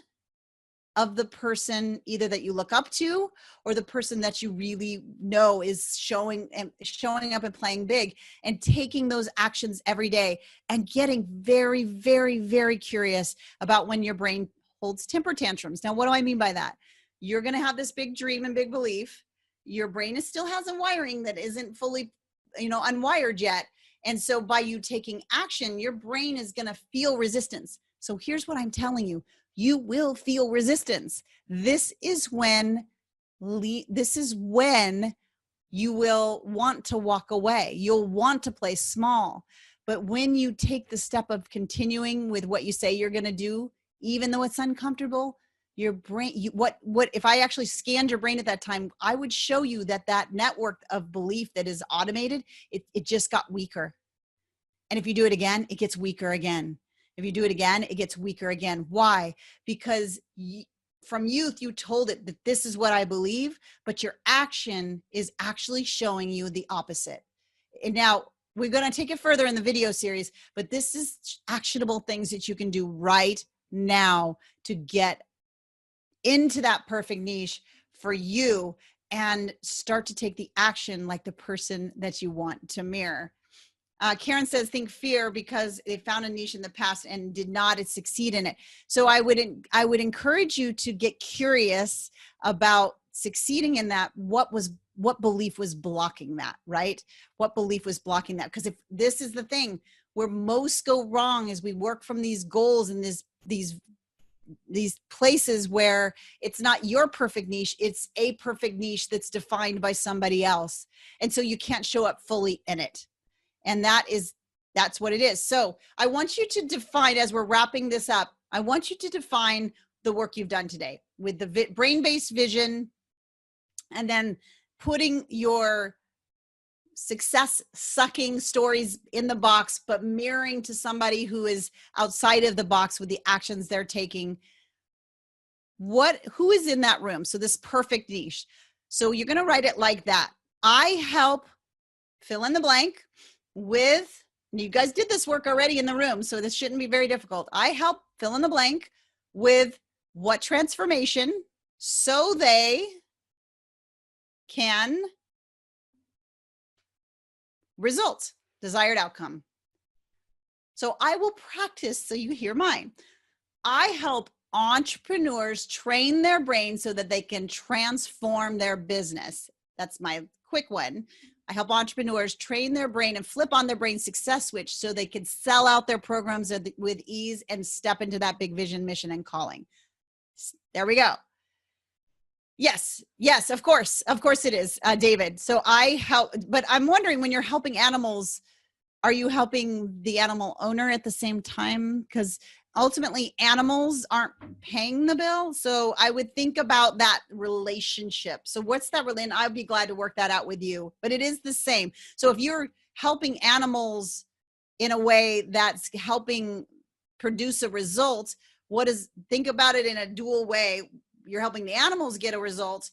of the person either that you look up to or the person that you really know is showing up and playing big, and taking those actions every day and getting very, very, very curious about when your brain holds temper tantrums. Now, what do I mean by that? You're going to have this big dream and big belief. Your brain still has a wiring that isn't fully, unwired yet. And so by you taking action, your brain is going to feel resistance. So here's what I'm telling you. You will feel resistance. This is when you will want to walk away. You'll want to play small. But when you take the step of continuing with what you say you're going to do, even though it's uncomfortable, your brain, what if I actually scanned your brain at that time, I would show you that network of belief that is automated, it just got weaker. And if you do it again, it gets weaker again. If you do it again, it gets weaker again. Why? Because from youth, you told it that this is what I believe, but your action is actually showing you the opposite. And now we're going to take it further in the video series, but this is actionable things that you can do right now to get into that perfect niche for you and start to take the action like the person that you want to mirror. Karen says, think fear because they found a niche in the past and did not succeed in it. So I would encourage you to get curious about succeeding in that. What belief was blocking that, right? What belief was blocking that? Because if this is the thing where most go wrong is we work from these goals and these places where it's not your perfect niche, it's a perfect niche that's defined by somebody else. And so you can't show up fully in it. And that's what it is. So I want you to define, as we're wrapping this up, I want you to define the work you've done today with the brain-based vision, and then putting your success sucking stories in the box, but mirroring to somebody who is outside of the box with the actions they're taking. Who is in that room? So this perfect niche. So you're going to write it like that. I help fill in the blank with, you guys did this work already in the room, so this shouldn't be very difficult. I help fill in the blank with what transformation so they can result, desired outcome. So I will practice so you hear mine. I help entrepreneurs train their brain so that they can transform their business. That's my quick one. I help entrepreneurs train their brain and flip on their brain success switch so they can sell out their programs with ease and step into that big vision, mission, and calling. There we go. Yes, of course it is, David. So I help, but I'm wondering, when you're helping animals, are you helping the animal owner at the same time? Because ultimately animals aren't paying the bill. So I would think about that relationship. So what's that relationship? I'd be glad to work that out with you, but it is the same. So if you're helping animals in a way that's helping produce a result, think about it in a dual way. You're helping the animals get a result.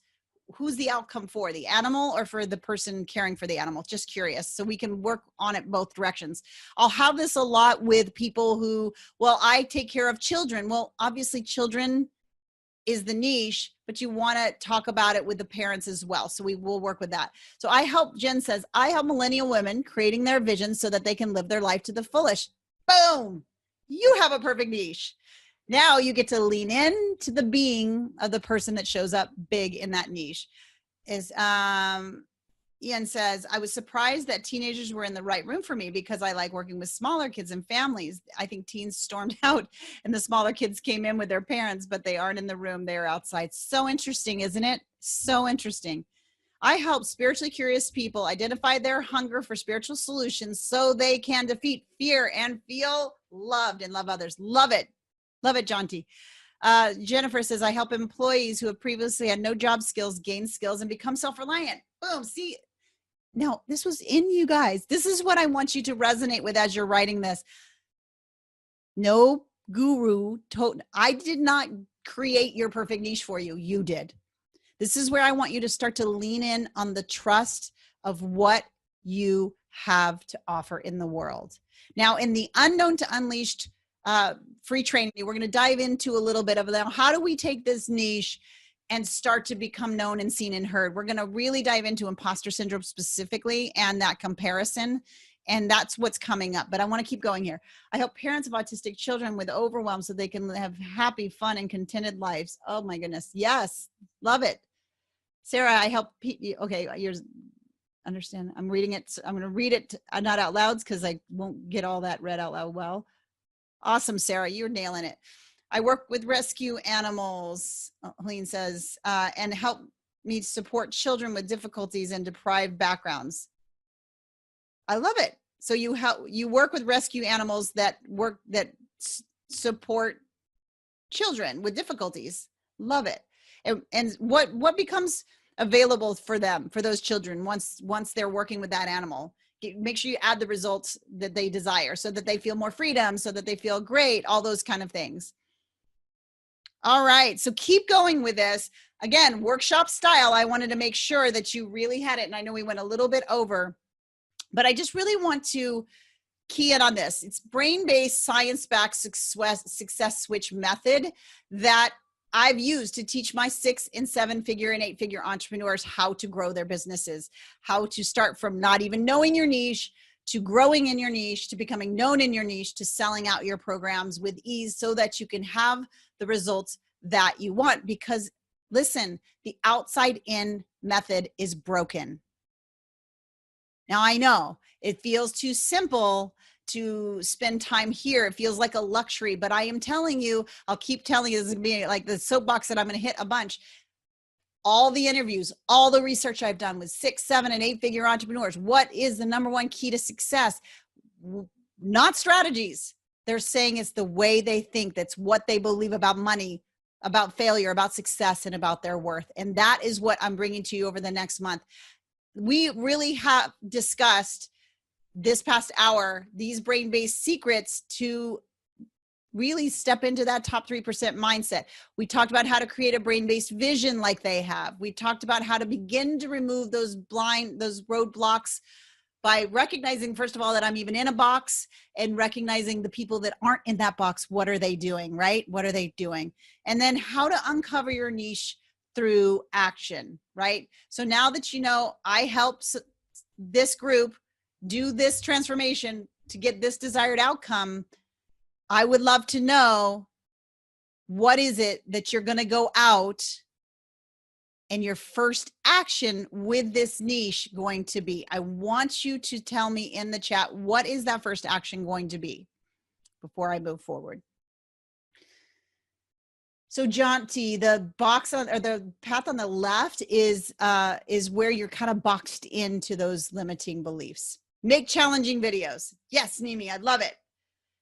Who's the outcome for, the animal or for the person caring for the animal? Just curious. So we can work on it both directions. I'll have this a lot with people who, well, I take care of children. Well, obviously children is the niche, but you want to talk about it with the parents as well. So we will work with that. So Jen says, I help millennial women creating their vision so that they can live their life to the fullest. Boom. You have a perfect niche. Now you get to lean in to the being of the person that shows up big in that niche. Ian says, I was surprised that teenagers were in the right room for me because I like working with smaller kids and families. I think teens stormed out and the smaller kids came in with their parents, but they aren't in the room. They're outside. So interesting, isn't it? So interesting. I help spiritually curious people identify their hunger for spiritual solutions so they can defeat fear and feel loved and love others. Love it. Love it, Jonty. Jennifer says, I help employees who have previously had no job skills gain skills and become self-reliant. Boom. See, now this was in you guys. This is what I want you to resonate with as you're writing this. No guru told, I did not create your perfect niche for you. You did. This is where I want you to start to lean in on the trust of what you have to offer in the world. Now, in the Unknown to Unleashed free training, we're going to dive into a little bit of that. How do we take this niche and start to become known and seen and heard? We're going to really dive into imposter syndrome specifically and that comparison. And that's what's coming up. But I want to keep going here. I help parents of autistic children with overwhelm so they can have happy, fun, and contented lives. Oh my goodness. Yes. Love it. Sarah, I help people. Okay, yours. Understand. I'm reading it. I'm going to read it not out loud because I won't get all that read out loud well. Awesome, Sarah. You're nailing it. I work with rescue animals, Helene says, and help me support children with difficulties and deprived backgrounds. I love it. So you work with rescue animals that support children with difficulties. Love it. And what becomes available for them, for those children, once they're working with that animal? Make sure you add the results that they desire so that they feel more freedom, so that they feel great, all those kind of things. All right, so keep going with this. Again, workshop style, I wanted to make sure that you really had it. And I know we went a little bit over, but I just really want to key in on this. It's brain-based, science-backed success switch method that I've used to teach my 6- and 7-figure and 8-figure entrepreneurs how to grow their businesses, how to start from not even knowing your niche to growing in your niche, to becoming known in your niche, to selling out your programs with ease so that you can have the results that you want. Because listen, the outside in method is broken. Now I know it feels too simple to spend time here. It feels like a luxury, but I am telling you, I'll keep telling you, this is going to be like the soapbox that I'm going to hit a bunch. All the interviews, all the research I've done with 6, 7, and 8-figure entrepreneurs. What is the number one key to success? Not strategies. They're saying it's the way they think. That's what they believe about money, about failure, about success, and about their worth. And that is what I'm bringing to you over the next month. We really have discussed this past hour, these brain-based secrets to really step into that top 3% mindset. We talked about how to create a brain-based vision like they have. We talked about how to begin to remove those roadblocks by recognizing, first of all, that I'm even in a box, and recognizing the people that aren't in that box. What are they doing, right? What are they doing? And then how to uncover your niche through action, right? So now that you know, I help this group do this transformation to get this desired outcome, I would love to know, what is it that you're going to go out and your first action with this niche going to be? I want you to tell me in the chat, what is that first action going to be before I move forward? So Jonty, the box on, or the path on the left is where you're kind of boxed into those limiting beliefs. Make challenging videos. Yes, Nimi, I love it.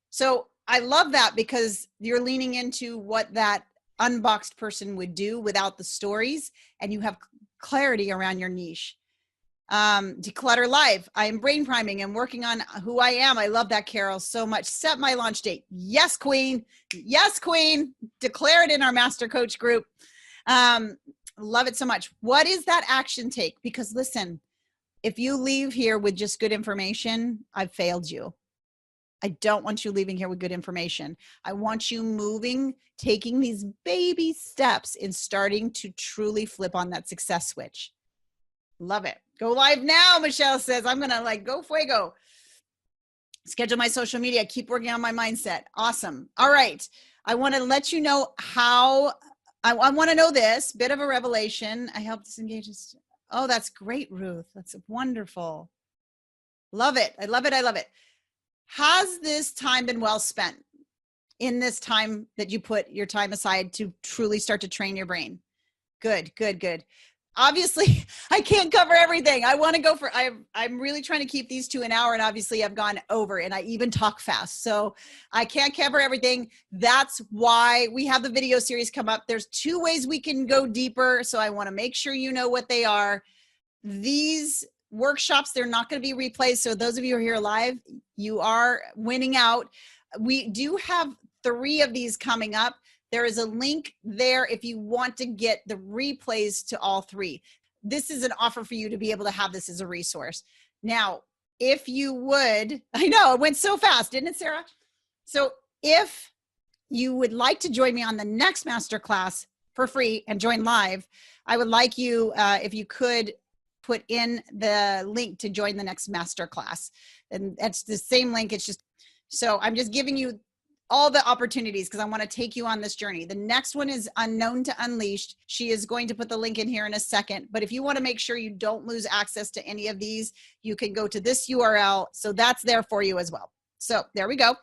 So I love that because you're leaning into what that unboxed person would do without the stories, and you have clarity around your niche. Declutter life. I am brain priming and working on who I am. I love that, Carol, so much. Set my launch date. Yes, queen. Yes, queen. Declare it in our master coach group. Love it so much. What is that action take? Because listen, if you leave here with just good information, I've failed you. I don't want you leaving here with good information. I want you moving, taking these baby steps in starting to truly flip on that success switch. Love it. Go live now, Michelle says. I'm going to go fuego. Schedule my social media. Keep working on my mindset. Awesome. All right. I want to let you know how, I want to know this, bit of a revelation. I help disengage. Oh, that's great, Ruth. That's wonderful. Love it. I love it. I love it. Has this time been well spent in this time that you put your time aside to truly start to train your brain? Good, good, good. Obviously, I can't cover everything. I want to go for, I'm really trying to keep these to an hour, and obviously I've gone over, and I even talk fast. So I can't cover everything. That's why we have the video series come up. There's 2 ways we can go deeper. So I want to make sure you know what they are. These workshops, they're not going to be replays. So those of you who are here live, you are winning out. We do have 3 of these coming up. There is a link there if you want to get the replays to all 3. This is an offer for you to be able to have this as a resource. Now, if you would, I know it went so fast, didn't it, Sarah? So if you would like to join me on the next masterclass for free and join live, I would like you, if you could put in the link to join the next masterclass. And that's the same link. It's just, so I'm just giving you all the opportunities because I want to take you on this journey. The next one is Unknown to Unleashed. She is going to put the link in here in a second. But if you want to make sure you don't lose access to any of these, you can go to this URL. So that's there for you as well. So there we go.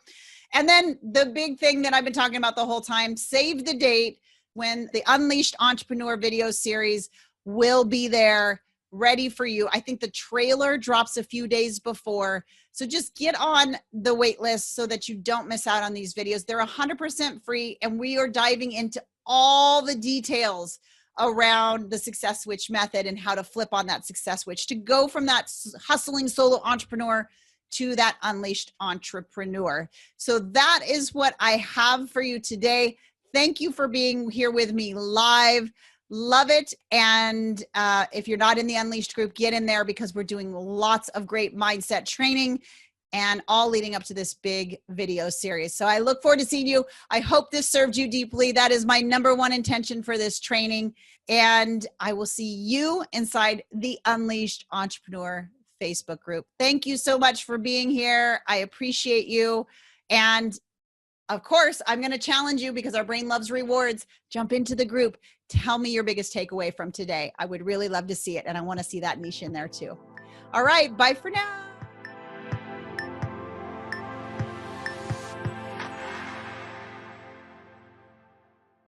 And then the big thing that I've been talking about the whole time, save the date when the Unleashed Entrepreneur video series will be there ready for you. I think the trailer drops a few days before. So just get on the wait list so that you don't miss out on these videos. They're 100% free, and we are diving into all the details around the success switch method and how to flip on that success switch to go from that hustling solo entrepreneur to that unleashed entrepreneur. So that is what I have for you today. Thank you for being here with me live. Love it. And if you're not in the Unleashed group, get in there because we're doing lots of great mindset training and all leading up to this big video series. So I look forward to seeing you. I hope this served you deeply. That is my #1 intention for this training. And I will see you inside the Unleashed Entrepreneur Facebook group. Thank you so much for being here. I appreciate you. And of course, I'm going to challenge you because our brain loves rewards. Jump into the group. Tell me your biggest takeaway from today. I would really love to see it. And I want to see that niche in there too. All right. Bye for now.